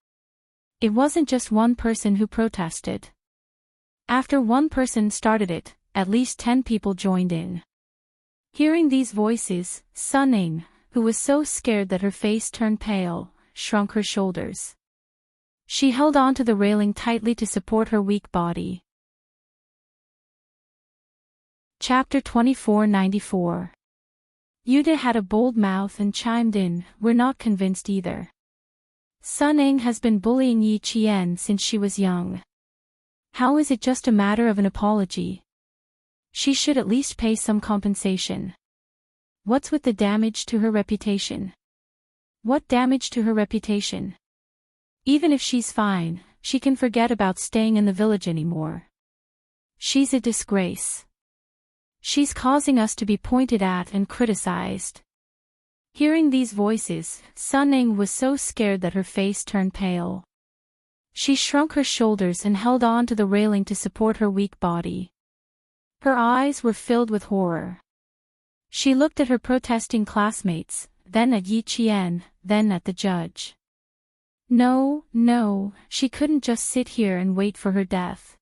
It wasn't just one person who protested. After one person started it, at least 10 people joined in. Hearing these voices, Sun Ying, who was so scared that her face turned pale, shrunk her shoulders. She held on to the railing tightly to support her weak body. Chapter 2494. Yuta had a bold mouth and chimed in, "We're not convinced either. Sun Ying has been bullying Yi Qian since she was young. How is it just a matter of an apology? She should at least pay some compensation. What's with the damage to her reputation? What damage to her reputation? Even if she's fine, she can forget about staying in the village anymore. She's a disgrace. She's causing us to be pointed at and criticized." Hearing these voices, Sun Ying was so scared that her face turned pale. She shrunk her shoulders and held on to the railing to support her weak body. Her eyes were filled with horror. She looked at her protesting classmates, then at Yi Qian, then at the judge. No, she couldn't just sit here and wait for her death.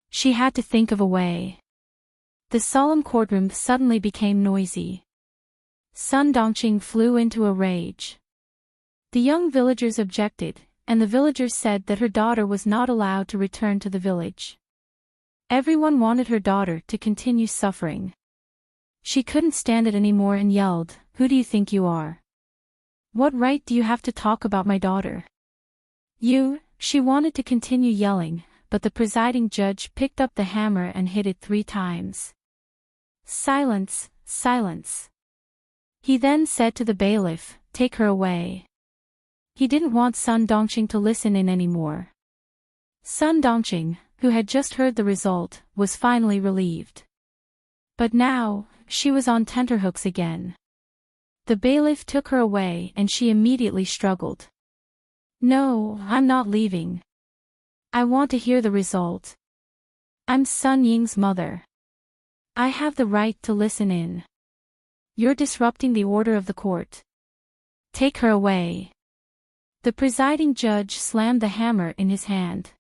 She had to think of a way. The solemn courtroom suddenly became noisy. Sun Dongqing flew into a rage. The young villagers objected, and the villagers said that her daughter was not allowed to return to the village. Everyone wanted her daughter to continue suffering. She couldn't stand it anymore and yelled, "Who do you think you are? What right do you have to talk about my daughter?" She wanted to continue yelling, but the presiding judge picked up the hammer and hit it 3 times. "Silence, silence." He then said to the bailiff, "Take her away." He didn't want Sun Dongqing to listen in anymore. Sun Dongqing, who had just heard the result, was finally relieved. But now, she was on tenterhooks again. The bailiff took her away and she immediately struggled. "No, I'm not leaving. I want to hear the result. I'm Sun Ying's mother. I have the right to listen in. You're disrupting the order of the court. Take her away." The presiding judge slammed the hammer in his hand.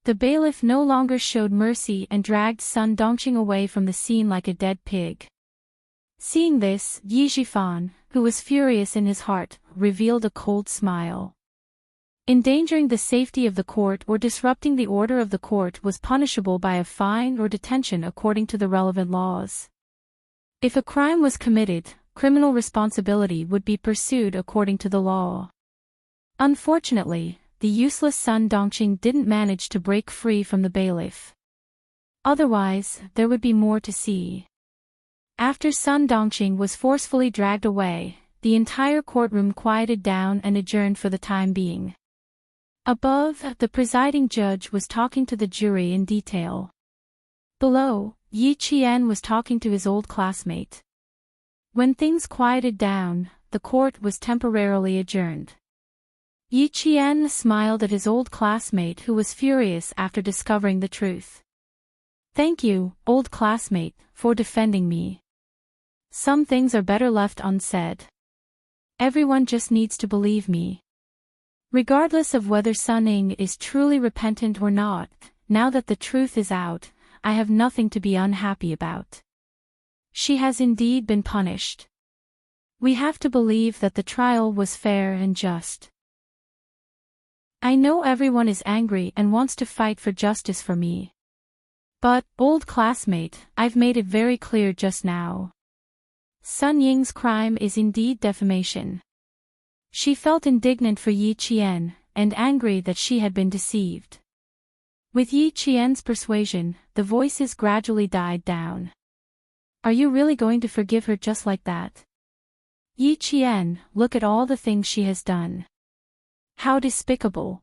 The bailiff no longer showed mercy and dragged Sun Dongqing away from the scene like a dead pig. Seeing this, Yi Jifan, who was furious in his heart, revealed a cold smile. Endangering the safety of the court or disrupting the order of the court was punishable by a fine or detention according to the relevant laws. If a crime was committed, criminal responsibility would be pursued according to the law. Unfortunately, the useless Sun Dongqing didn't manage to break free from the bailiff. Otherwise, there would be more to see. After Sun Dongqing was forcefully dragged away, the entire courtroom quieted down and adjourned for the time being. Above, the presiding judge was talking to the jury in detail. Below, Yi Qian was talking to his old classmate. When things quieted down, the court was temporarily adjourned. Yi Qian smiled at his old classmate who was furious after discovering the truth. Thank you, old classmate, for defending me. Some things are better left unsaid. Everyone just needs to believe me. Regardless of whether Sun Ying is truly repentant or not, now that the truth is out, I have nothing to be unhappy about. She has indeed been punished. We have to believe that the trial was fair and just. I know everyone is angry and wants to fight for justice for me. But, old classmate, I've made it very clear just now. Sun Ying's crime is indeed defamation. She felt indignant for Yi Qian, and angry that she had been deceived. With Yi Qian's persuasion, the voices gradually died down. Are you really going to forgive her just like that? Yi Qian, look at all the things she has done. How despicable.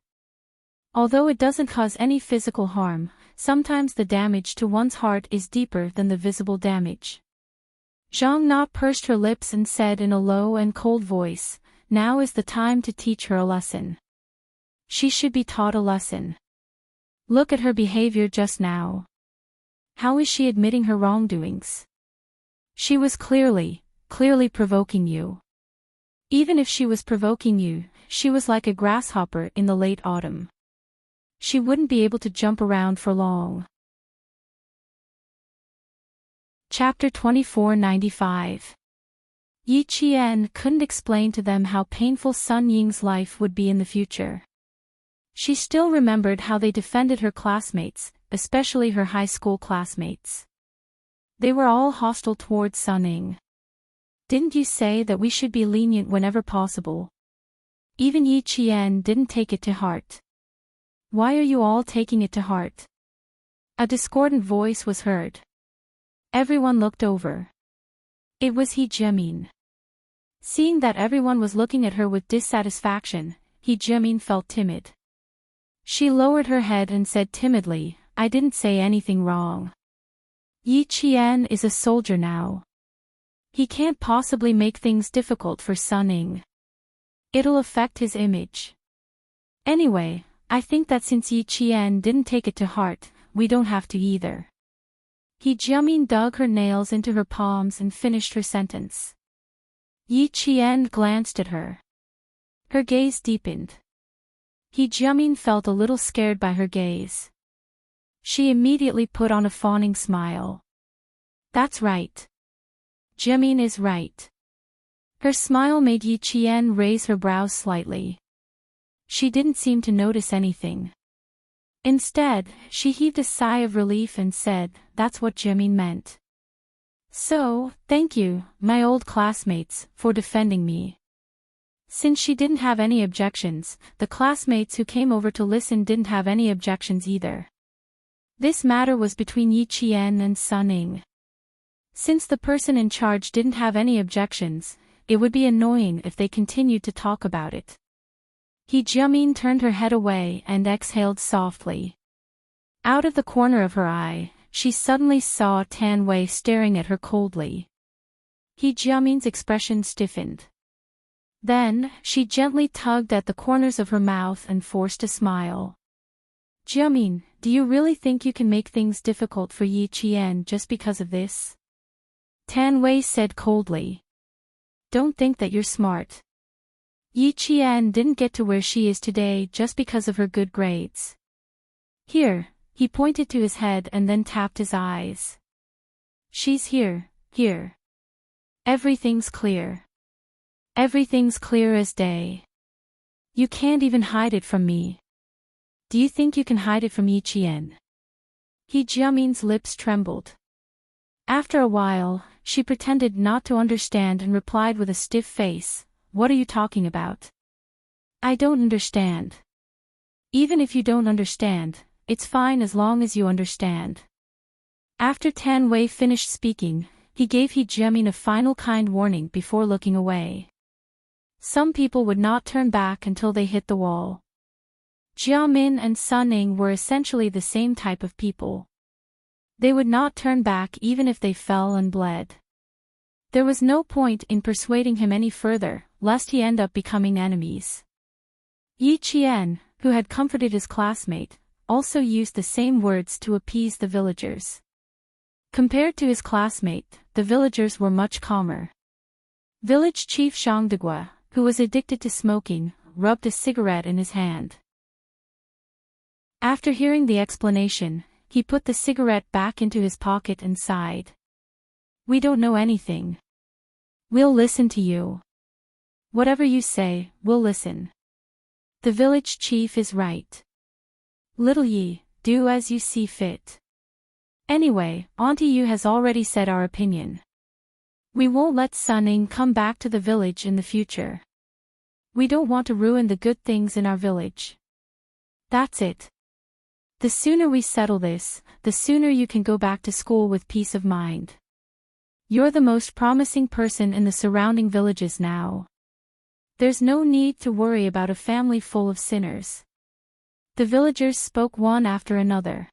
Although it doesn't cause any physical harm, sometimes the damage to one's heart is deeper than the visible damage. Zhang Na pursed her lips and said in a low and cold voice, now is the time to teach her a lesson. She should be taught a lesson. Look at her behavior just now. How is she admitting her wrongdoings? She was clearly provoking you. Even if she was provoking you, she was like a grasshopper in the late autumn. She wouldn't be able to jump around for long. Chapter 2495. Yi Qian couldn't explain to them how painful Sun Ying's life would be in the future. She still remembered how they defended her classmates, especially her high school classmates. They were all hostile towards Sun Ying. Didn't you say that we should be lenient whenever possible? Even Yi Qian didn't take it to heart. Why are you all taking it to heart? A discordant voice was heard. Everyone looked over. It was He Jimin. Seeing that everyone was looking at her with dissatisfaction, He Jimin felt timid. She lowered her head and said timidly, I didn't say anything wrong. Yi Qian is a soldier now. He can't possibly make things difficult for Sun Ying. It'll affect his image. Anyway, I think that since Yi Qian didn't take it to heart, we don't have to either. He Jimin dug her nails into her palms and finished her sentence. Yi Qian glanced at her. Her gaze deepened. He Jimin felt a little scared by her gaze. She immediately put on a fawning smile. That's right. Jimin is right. Her smile made Yi Qian raise her brows slightly. She didn't seem to notice anything. Instead, she heaved a sigh of relief and said, that's what Jimin meant. So, thank you, my old classmates, for defending me. Since she didn't have any objections, the classmates who came over to listen didn't have any objections either. This matter was between Yi Qian and Sun Ying. Since the person in charge didn't have any objections, it would be annoying if they continued to talk about it. He Jimin turned her head away and exhaled softly. Out of the corner of her eye, she suddenly saw Tan Wei staring at her coldly. He Jimin's expression stiffened. Then, she gently tugged at the corners of her mouth and forced a smile. Jimin, do you really think you can make things difficult for Yi Qian just because of this? Tan Wei said coldly. Don't think that you're smart. Yi Qian didn't get to where she is today just because of her good grades. Here, he pointed to his head and then tapped his eyes. She's here. Everything's clear. Everything's clear as day. You can't even hide it from me. Do you think you can hide it from Yi Qian? He Jiamin's lips trembled. After a while, she pretended not to understand and replied with a stiff face, what are you talking about? I don't understand. Even if you don't understand, it's fine as long as you understand. After Tan Wei finished speaking, he gave He Jimin a final kind warning before looking away. Some people would not turn back until they hit the wall. Jiamin and Suning were essentially the same type of people. They would not turn back even if they fell and bled. There was no point in persuading him any further, lest he end up becoming enemies. Yi Qian, who had comforted his classmate, also used the same words to appease the villagers. Compared to his classmate, the villagers were much calmer. Village chief Shangdegua, who was addicted to smoking, rubbed a cigarette in his hand. After hearing the explanation, he put the cigarette back into his pocket and sighed. We don't know anything. We'll listen to you. Whatever you say, we'll listen. The village chief is right. Little Yi, do as you see fit. Anyway, Auntie Yu has already said our opinion. We won't let Suning come back to the village in the future. We don't want to ruin the good things in our village. That's it. The sooner we settle this, the sooner you can go back to school with peace of mind. You're the most promising person in the surrounding villages now. There's no need to worry about a family full of sinners. The villagers spoke one after another.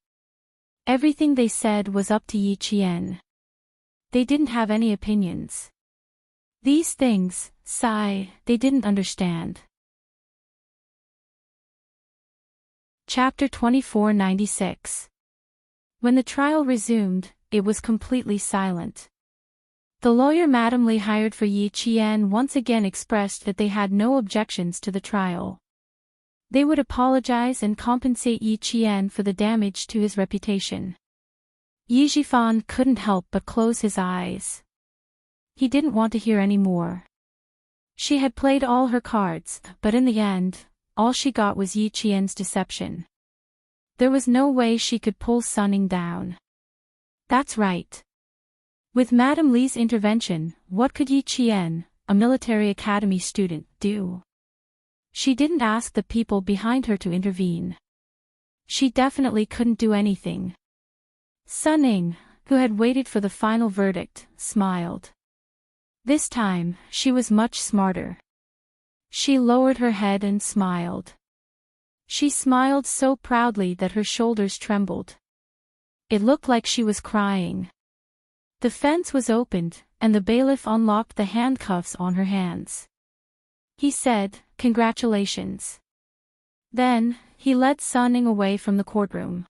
Everything they said was up to Yi Qian. They didn't have any opinions. These things, they didn't understand. Chapter 2496. When the trial resumed, it was completely silent. The lawyer Madame Li hired for Yi Qian once again expressed that they had no objections to the trial. They would apologize and compensate Yi Qian for the damage to his reputation. Yi Jifan couldn't help but close his eyes. He didn't want to hear any more. She had played all her cards, but in the end, all she got was Yi Qian's deception. There was no way she could pull Suning down. That's right. With Madame Li's intervention, what could Yi Qian, a military academy student, do? She didn't ask the people behind her to intervene. She definitely couldn't do anything. Suning, who had waited for the final verdict, smiled. This time, she was much smarter. She lowered her head and smiled. She smiled so proudly that her shoulders trembled. It looked like she was crying. The fence was opened, and the bailiff unlocked the handcuffs on her hands. He said, "Congratulations." Then, he led Suning away from the courtroom.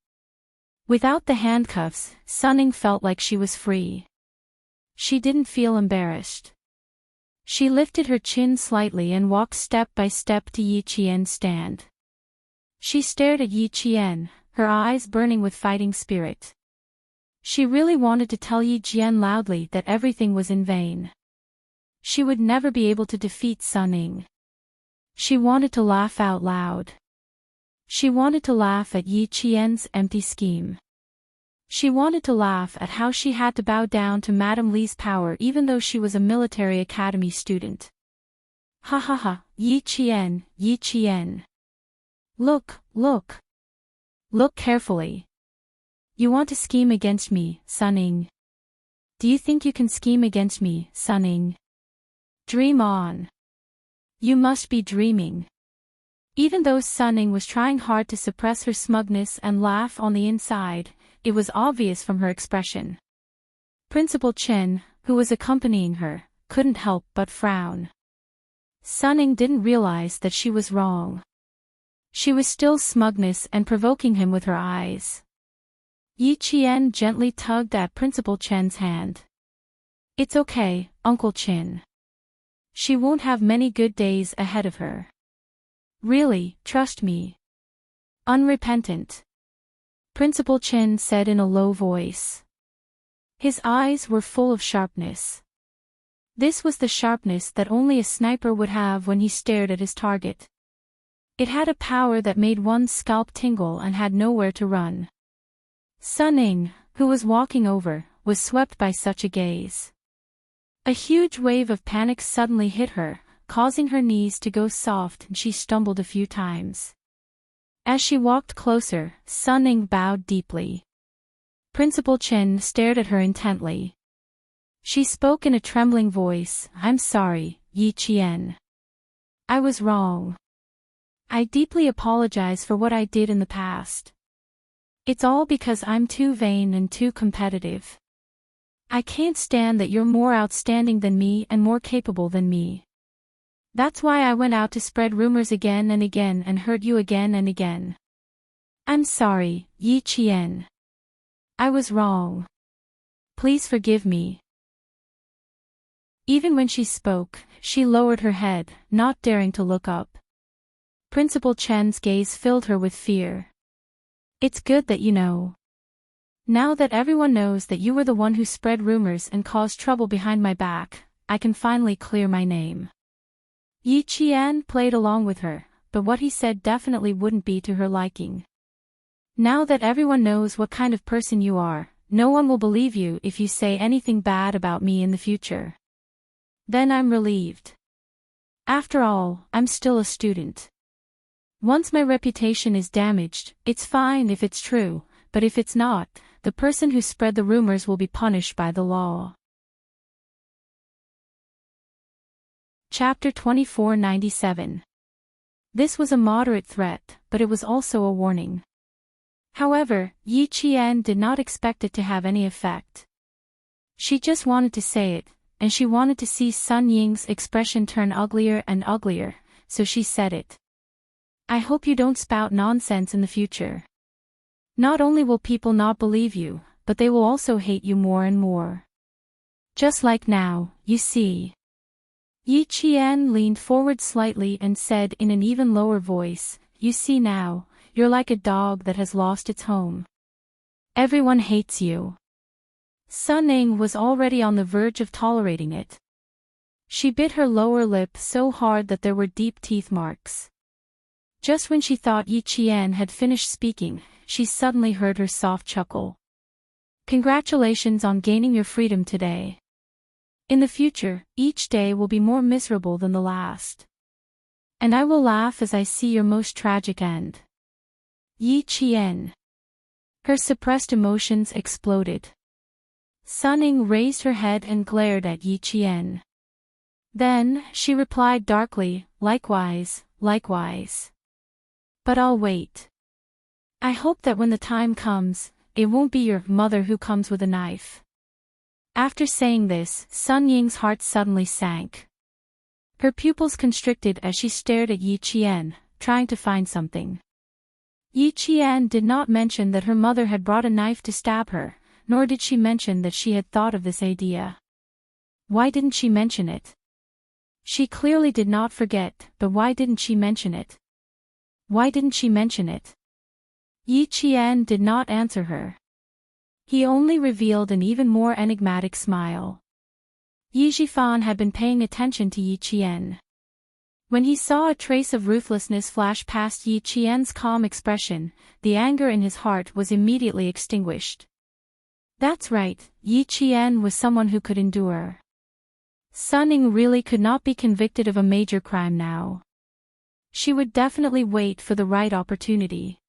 Without the handcuffs, Suning felt like she was free. She didn't feel embarrassed. She lifted her chin slightly and walked step by step to Yi Qian's stand. She stared at Yi Qian, her eyes burning with fighting spirit. She really wanted to tell Yi Qian loudly that everything was in vain. She would never be able to defeat Suning. She wanted to laugh out loud. She wanted to laugh at Yi Qian's empty scheme. She wanted to laugh at how she had to bow down to Madame Li's power even though she was a military academy student. Ha ha ha, Yi Qian, Yi Qian. Look, look. Look carefully. You want to scheme against me, Suning. Do you think you can scheme against me, Suning? Dream on. You must be dreaming. Even though Suning was trying hard to suppress her smugness and laugh on the inside, it was obvious from her expression. Principal Chen, who was accompanying her, couldn't help but frown. Suning didn't realize that she was wrong. She was still smugness and provoking him with her eyes. Yi Qian gently tugged at Principal Chen's hand. It's okay, Uncle Chen. She won't have many good days ahead of her. Really, trust me. Unrepentant. Principal Chen said in a low voice. His eyes were full of sharpness. This was the sharpness that only a sniper would have when he stared at his target. It had a power that made one's scalp tingle and had nowhere to run. Suning, who was walking over, was swept by such a gaze. A huge wave of panic suddenly hit her, causing her knees to go soft and she stumbled a few times. As she walked closer, Suning bowed deeply. Principal Chen stared at her intently. She spoke in a trembling voice, I'm sorry, Yi Qian. I was wrong. I deeply apologize for what I did in the past. It's all because I'm too vain and too competitive. I can't stand that you're more outstanding than me and more capable than me. That's why I went out to spread rumors again and again and hurt you again and again. I'm sorry, Yi Qian. I was wrong. Please forgive me. Even when she spoke, she lowered her head, not daring to look up. Principal Chen's gaze filled her with fear. It's good that you know. Now that everyone knows that you were the one who spread rumors and caused trouble behind my back, I can finally clear my name. Yi Qian played along with her, but what he said definitely wouldn't be to her liking. Now that everyone knows what kind of person you are, no one will believe you if you say anything bad about me in the future. Then I'm relieved. After all, I'm still a student. Once my reputation is damaged, it's fine if it's true, but if it's not, the person who spread the rumors will be punished by the law. Chapter 2497. This was a moderate threat, but it was also a warning. However, Yi Qian did not expect it to have any effect. She just wanted to say it, and she wanted to see Sun Ying's expression turn uglier and uglier, so she said it. I hope you don't spout nonsense in the future. Not only will people not believe you, but they will also hate you more and more. Just like now, you see. Yi Qian leaned forward slightly and said in an even lower voice, you see now, you're like a dog that has lost its home. Everyone hates you. Sun Ying was already on the verge of tolerating it. She bit her lower lip so hard that there were deep teeth marks. Just when she thought Yi Qian had finished speaking, she suddenly heard her soft chuckle. Congratulations on gaining your freedom today. In the future, each day will be more miserable than the last. And I will laugh as I see your most tragic end. Yi Qian. Her suppressed emotions exploded. Sun Ying raised her head and glared at Yi Qian. Then, she replied darkly, likewise, likewise. But I'll wait. I hope that when the time comes, it won't be your mother who comes with a knife. After saying this, Sun Ying's heart suddenly sank. Her pupils constricted as she stared at Yi Qian, trying to find something. Yi Qian did not mention that her mother had brought a knife to stab her, nor did she mention that she had thought of this idea. Why didn't she mention it? She clearly did not forget, but why didn't she mention it? Why didn't she mention it? Yi Qian did not answer her. He only revealed an even more enigmatic smile. Yi Zhifan had been paying attention to Yi Qian. When he saw a trace of ruthlessness flash past Yi Qian's calm expression, the anger in his heart was immediately extinguished. That's right, Yi Qian was someone who could endure. Sun Ying really could not be convicted of a major crime now. She would definitely wait for the right opportunity.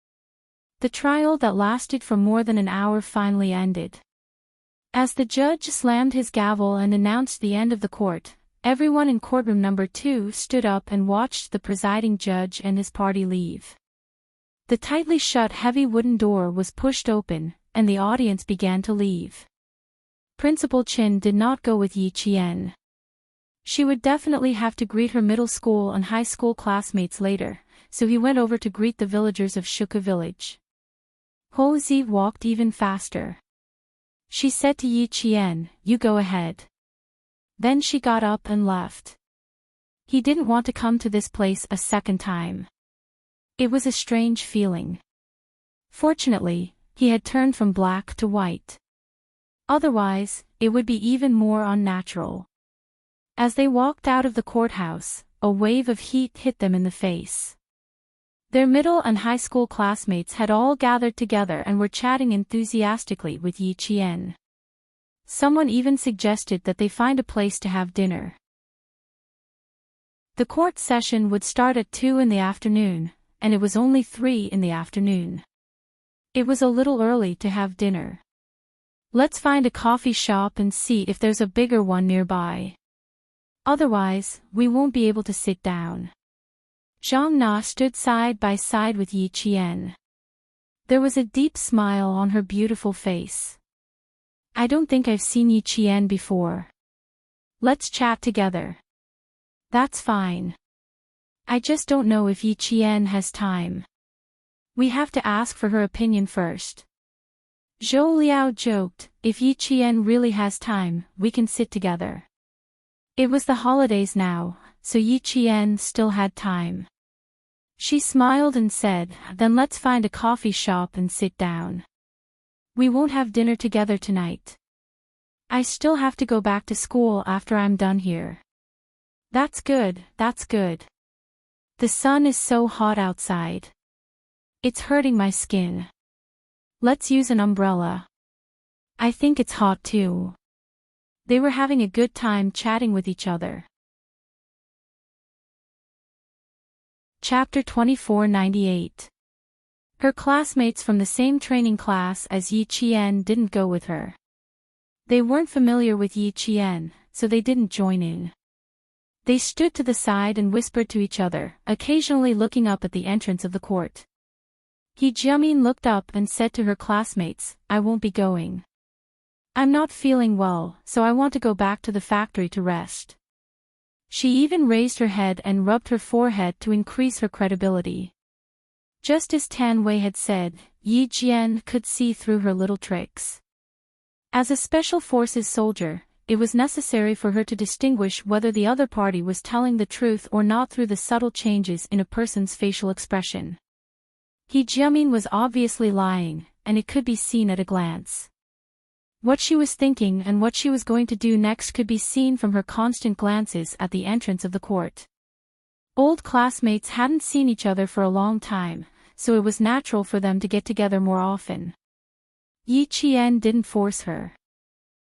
The trial that lasted for more than an hour finally ended. As the judge slammed his gavel and announced the end of the court, everyone in courtroom number 2 stood up and watched the presiding judge and his party leave. The tightly shut heavy wooden door was pushed open, and the audience began to leave. Principal Chin did not go with Yi Qian. She would definitely have to greet her middle school and high school classmates later, so he went over to greet the villagers of Shuka village. Ho Zi walked even faster. She said to Yi Qian, you go ahead. Then she got up and left. He didn't want to come to this place a second time. It was a strange feeling. Fortunately, he had turned from black to white. Otherwise, it would be even more unnatural. As they walked out of the courthouse, a wave of heat hit them in the face. Their middle and high school classmates had all gathered together and were chatting enthusiastically with Yi Qian. Someone even suggested that they find a place to have dinner. The court session would start at 2 in the afternoon, and it was only 3 in the afternoon. It was a little early to have dinner. Let's find a coffee shop and see if there's a bigger one nearby. Otherwise, we won't be able to sit down. Zhang Na stood side by side with Yi Qian. There was a deep smile on her beautiful face. I don't think I've seen Yi Qian before. Let's chat together. That's fine. I just don't know if Yi Qian has time. We have to ask for her opinion first. Zhou Liao joked, if Yi Qian really has time, we can sit together. It was the holidays now, so Yi Qian still had time. She smiled and said, then let's find a coffee shop and sit down. We won't have dinner together tonight. I still have to go back to school after I'm done here. That's good, that's good. The sun is so hot outside. It's hurting my skin. Let's use an umbrella. I think it's hot too. They were having a good time chatting with each other. Chapter 2498. Her classmates from the same training class as Yi Qian didn't go with her. They weren't familiar with Yi Qian, so they didn't join in. They stood to the side and whispered to each other, occasionally looking up at the entrance of the court. He Jiamin looked up and said to her classmates, I won't be going. I'm not feeling well, so I want to go back to the factory to rest. She even raised her head and rubbed her forehead to increase her credibility. Just as Tan Wei had said, Yi Jian could see through her little tricks. As a special forces soldier, it was necessary for her to distinguish whether the other party was telling the truth or not through the subtle changes in a person's facial expression. He Jiamin was obviously lying, and it could be seen at a glance. What she was thinking and what she was going to do next could be seen from her constant glances at the entrance of the court. Old classmates hadn't seen each other for a long time, so it was natural for them to get together more often. Yi Qian didn't force her.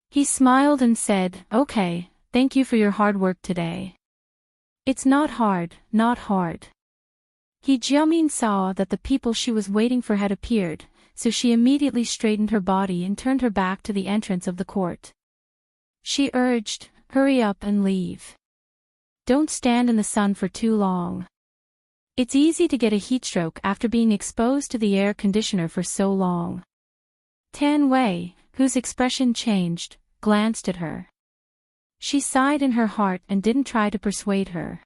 He smiled and said, okay, thank you for your hard work today. It's not hard, not hard. He Jiamin saw that the people she was waiting for had appeared, so she immediately straightened her body and turned her back to the entrance of the court. She urged, hurry up and leave. Don't stand in the sun for too long. It's easy to get a heatstroke after being exposed to the air conditioner for so long. Tan Wei, whose expression changed, glanced at her. She sighed in her heart and didn't try to persuade her.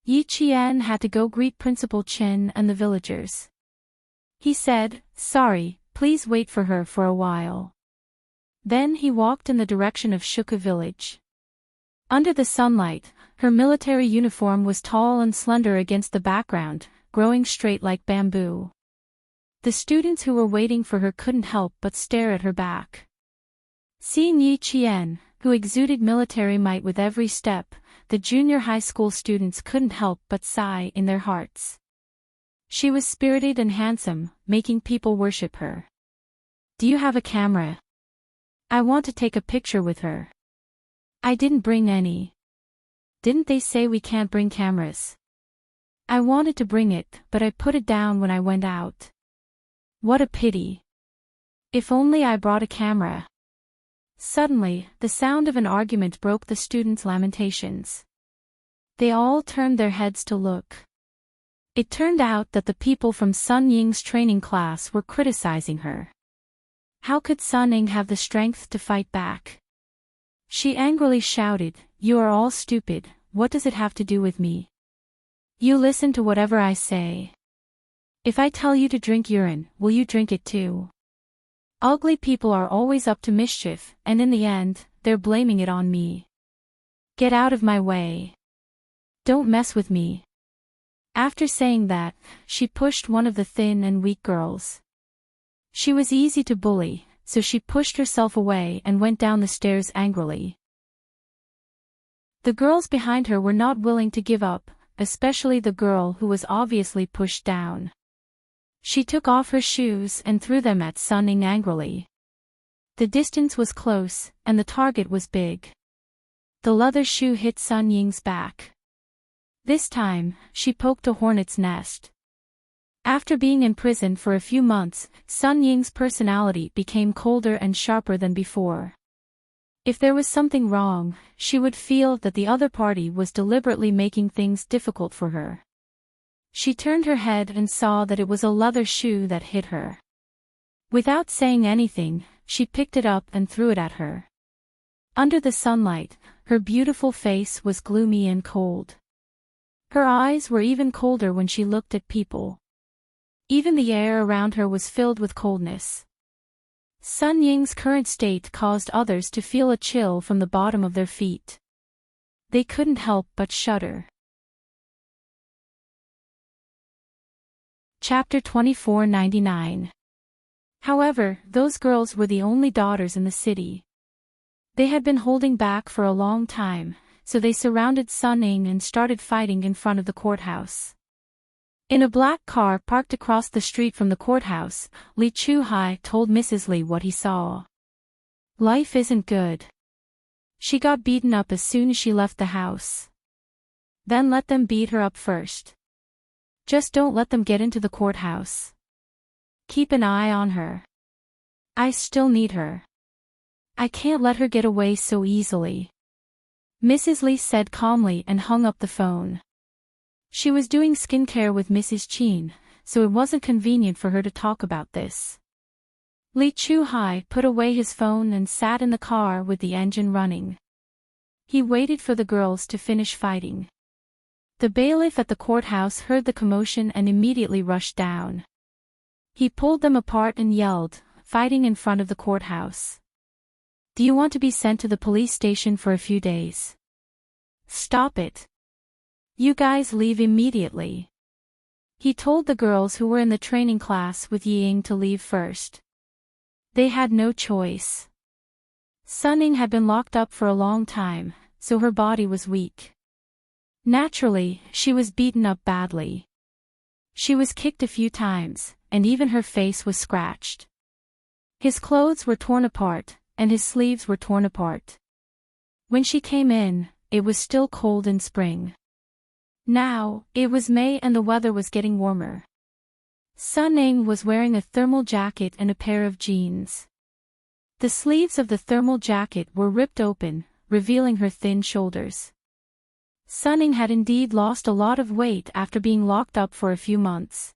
Yi Qian had to go greet Principal Chen and the villagers. He said, sorry, please wait for her for a while. Then he walked in the direction of Shuka village. Under the sunlight, her military uniform was tall and slender against the background, growing straight like bamboo. The students who were waiting for her couldn't help but stare at her back. Seeing Yi Qian, who exuded military might with every step, the junior high school students couldn't help but sigh in their hearts. She was spirited and handsome, making people worship her. Do you have a camera? I want to take a picture with her. I didn't bring any. Didn't they say we can't bring cameras? I wanted to bring it, but I put it down when I went out. What a pity. If only I brought a camera. Suddenly, the sound of an argument broke the students' lamentations. They all turned their heads to look. It turned out that the people from Sun Ying's training class were criticizing her. How could Sun Ying have the strength to fight back? She angrily shouted, you are all stupid, what does it have to do with me? You listen to whatever I say. If I tell you to drink urine, will you drink it too? Ugly people are always up to mischief, and in the end, they're blaming it on me. Get out of my way. Don't mess with me. After saying that, she pushed one of the thin and weak girls. She was easy to bully, so she pushed herself away and went down the stairs angrily. The girls behind her were not willing to give up, especially the girl who was obviously pushed down. She took off her shoes and threw them at Sun Ying angrily. The distance was close, and the target was big. The leather shoe hit Sun Ying's back. This time, she poked a hornet's nest. After being imprisoned for a few months, Sun Ying's personality became colder and sharper than before. If there was something wrong, she would feel that the other party was deliberately making things difficult for her. She turned her head and saw that it was a leather shoe that hit her. Without saying anything, she picked it up and threw it at her. Under the sunlight, her beautiful face was gloomy and cold. Her eyes were even colder when she looked at people. Even the air around her was filled with coldness. Sun Ying's current state caused others to feel a chill from the bottom of their feet. They couldn't help but shudder. Chapter 2499. However, those girls were the only daughters in the city. They had been holding back for a long time, so they surrounded Sun Ying and started fighting in front of the courthouse. In a black car parked across the street from the courthouse, Li Chuhai told Mrs. Li what he saw. Life isn't good. She got beaten up as soon as she left the house. Then let them beat her up first. Just don't let them get into the courthouse. Keep an eye on her. I still need her. I can't let her get away so easily. Mrs. Li said calmly and hung up the phone. She was doing skincare with Mrs. Qin, so it wasn't convenient for her to talk about this. Li Chuhai put away his phone and sat in the car with the engine running. He waited for the girls to finish fighting. The bailiff at the courthouse heard the commotion and immediately rushed down. He pulled them apart and yelled, fighting in front of the courthouse. Do you want to be sent to the police station for a few days? Stop it. You guys leave immediately. He told the girls who were in the training class with Ying to leave first. They had no choice. Sun Ying had been locked up for a long time, so her body was weak. Naturally, she was beaten up badly. She was kicked a few times, and even her face was scratched. His clothes were torn apart, and his sleeves were torn apart. When she came in, it was still cold in spring. Now, it was May and the weather was getting warmer. Sun Ying was wearing a thermal jacket and a pair of jeans. The sleeves of the thermal jacket were ripped open, revealing her thin shoulders. Sun Ying had indeed lost a lot of weight after being locked up for a few months.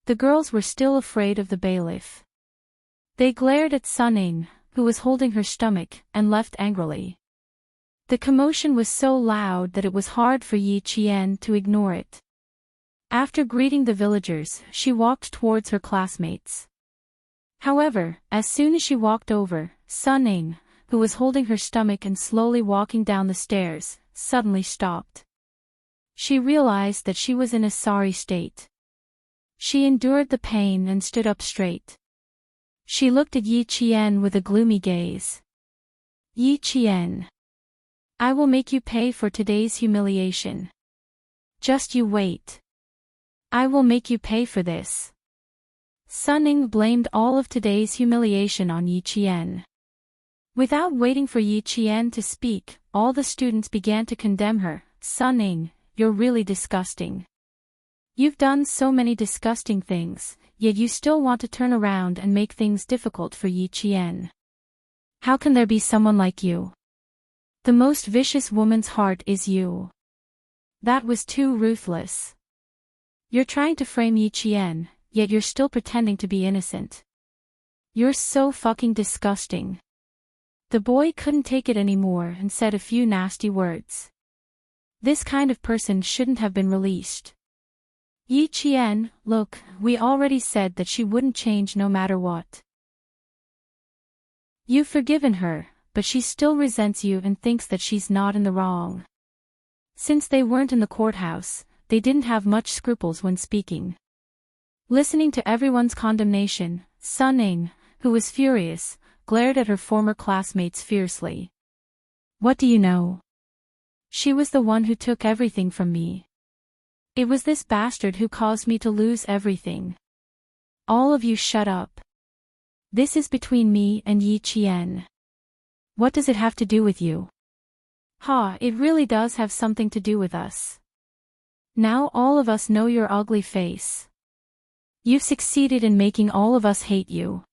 The girls were still afraid of the bailiff. They glared at Sun Ying, who was holding her stomach, and left angrily. The commotion was so loud that it was hard for Yi Qian to ignore it. After greeting the villagers, she walked towards her classmates. However, as soon as she walked over, Sun Ying, who was holding her stomach and slowly walking down the stairs, suddenly stopped. She realized that she was in a sorry state. She endured the pain and stood up straight. She looked at Yi Qian with a gloomy gaze. Yi Qian. I will make you pay for today's humiliation. Just you wait. I will make you pay for this. Sun Ying blamed all of today's humiliation on Yi Qian. Without waiting for Yi Qian to speak, all the students began to condemn her. Sun Ying, you're really disgusting. You've done so many disgusting things, yet you still want to turn around and make things difficult for Yi Qian. How can there be someone like you? The most vicious woman's heart is you. That was too ruthless. You're trying to frame Yi Qian, yet you're still pretending to be innocent. You're so fucking disgusting. The boy couldn't take it anymore and said a few nasty words. This kind of person shouldn't have been released. Yi Qian, look, we already said that she wouldn't change no matter what. You've forgiven her, but she still resents you and thinks that she's not in the wrong. Since they weren't in the courthouse, they didn't have much scruples when speaking. Listening to everyone's condemnation, Sun Ying, who was furious, glared at her former classmates fiercely. What do you know? She was the one who took everything from me. It was this bastard who caused me to lose everything. All of you shut up. This is between me and Yi Qian. What does it have to do with you? Ha, it really does have something to do with us. Now all of us know your ugly face. You've succeeded in making all of us hate you.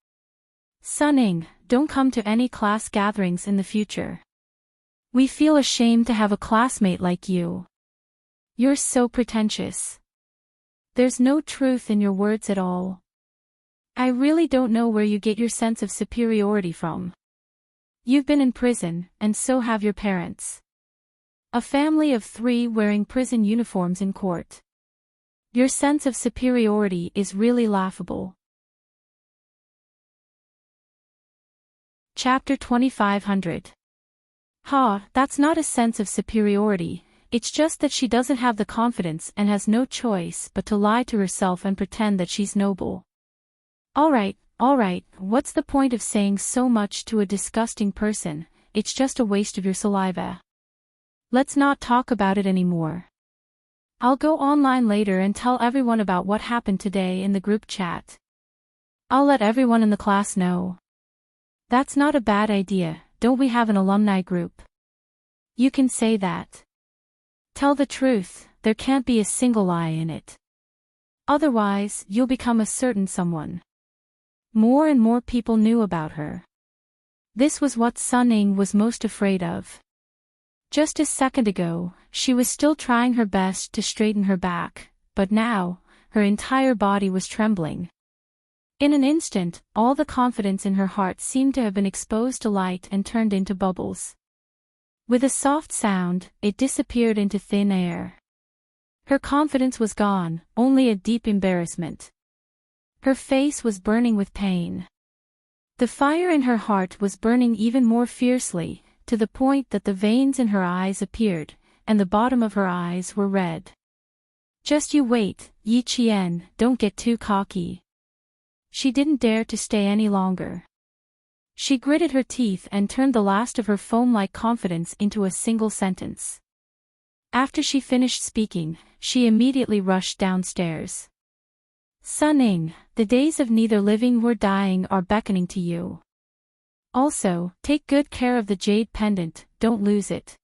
Sun Ying, don't come to any class gatherings in the future. We feel ashamed to have a classmate like you. You're so pretentious. There's no truth in your words at all. I really don't know where you get your sense of superiority from. You've been in prison, and so have your parents. A family of 3 wearing prison uniforms in court. Your sense of superiority is really laughable. Chapter 2500. That's not a sense of superiority, it's just that she doesn't have the confidence and has no choice but to lie to herself and pretend that she's noble. Alright, what's the point of saying so much to a disgusting person? It's just a waste of your saliva. Let's not talk about it anymore. I'll go online later and tell everyone about what happened today in the group chat. I'll let everyone in the class know. That's not a bad idea, don't we have an alumni group? You can say that. Tell the truth, there can't be a single lie in it. Otherwise, you'll become a certain someone. More and more people knew about her. This was what Sun Ying was most afraid of. Just a second ago, she was still trying her best to straighten her back, but now, her entire body was trembling. In an instant, all the confidence in her heart seemed to have been exposed to light and turned into bubbles. With a soft sound, it disappeared into thin air. Her confidence was gone, only a deep embarrassment. Her face was burning with pain. The fire in her heart was burning even more fiercely, to the point that the veins in her eyes appeared, and the bottom of her eyes were red. Just you wait, Yi Qian, don't get too cocky. She didn't dare to stay any longer. She gritted her teeth and turned the last of her foam-like confidence into a single sentence. After she finished speaking, she immediately rushed downstairs. Sun Ying, the days of neither living nor dying are beckoning to you. Also, take good care of the jade pendant, don't lose it.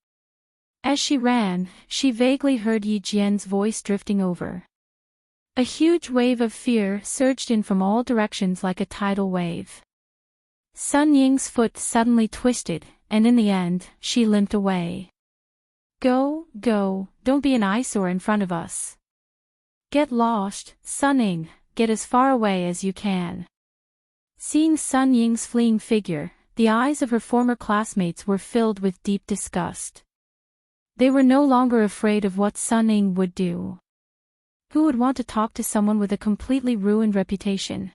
As she ran, she vaguely heard Yi Jian's voice drifting over. A huge wave of fear surged in from all directions like a tidal wave. Sun Ying's foot suddenly twisted, and in the end, she limped away. Go, don't be an eyesore in front of us. Get lost, Sun Ying, get as far away as you can. Seeing Sun Ying's fleeing figure, the eyes of her former classmates were filled with deep disgust. They were no longer afraid of what Sun Ying would do. Who would want to talk to someone with a completely ruined reputation?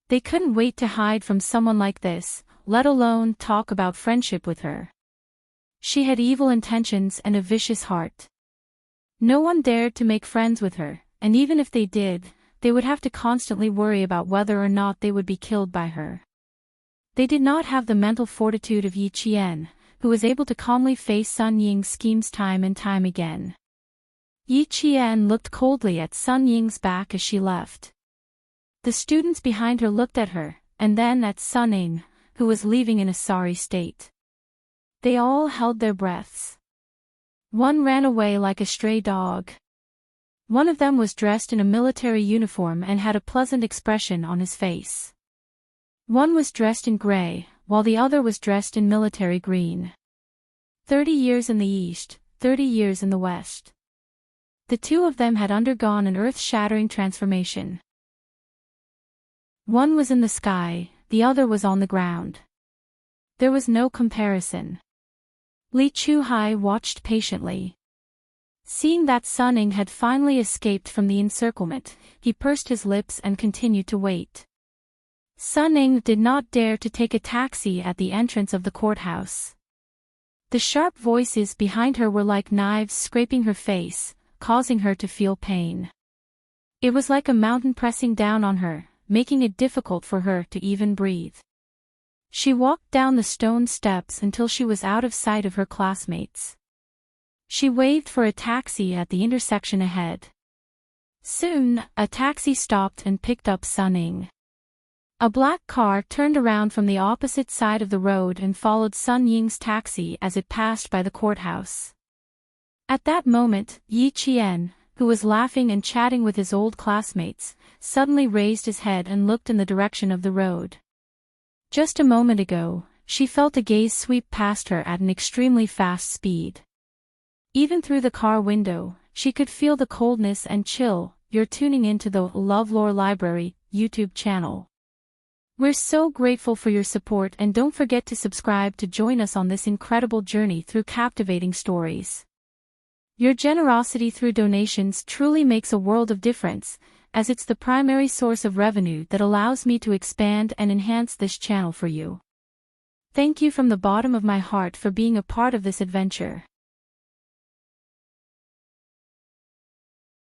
They couldn't wait to hide from someone like this, let alone talk about friendship with her. She had evil intentions and a vicious heart. No one dared to make friends with her, and even if they did, they would have to constantly worry about whether or not they would be killed by her. They did not have the mental fortitude of Yi Qian, who was able to calmly face Sun Ying's schemes time and time again. Yi Qian looked coldly at Sun Ying's back as she left. The students behind her looked at her, and then at Sun Ying, who was leaving in a sorry state. They all held their breaths. One ran away like a stray dog. One of them was dressed in a military uniform and had a pleasant expression on his face. One was dressed in gray, while the other was dressed in military green. 30 years in the East, 30 years in the West. The two of them had undergone an earth-shattering transformation. One was in the sky, the other was on the ground. There was no comparison. Li Chuhai watched patiently. Seeing that Sun Ying had finally escaped from the encirclement, he pursed his lips and continued to wait. Sun Ying did not dare to take a taxi at the entrance of the courthouse. The sharp voices behind her were like knives scraping her face, causing her to feel pain. It was like a mountain pressing down on her, making it difficult for her to even breathe. She walked down the stone steps until she was out of sight of her classmates. She waved for a taxi at the intersection ahead. Soon, a taxi stopped and picked up Sun Ying. A black car turned around from the opposite side of the road and followed Sun Ying's taxi as it passed by the courthouse. At that moment, Yi Qian, who was laughing and chatting with his old classmates, suddenly raised his head and looked in the direction of the road. Just a moment ago, she felt a gaze sweep past her at an extremely fast speed. Even through the car window, she could feel the coldness and chill, you're tuning into the LoveLore Library YouTube channel. We're so grateful for your support, and don't forget to subscribe to join us on this incredible journey through captivating stories. Your generosity through donations truly makes a world of difference, as it's the primary source of revenue that allows me to expand and enhance this channel for you. Thank you from the bottom of my heart for being a part of this adventure.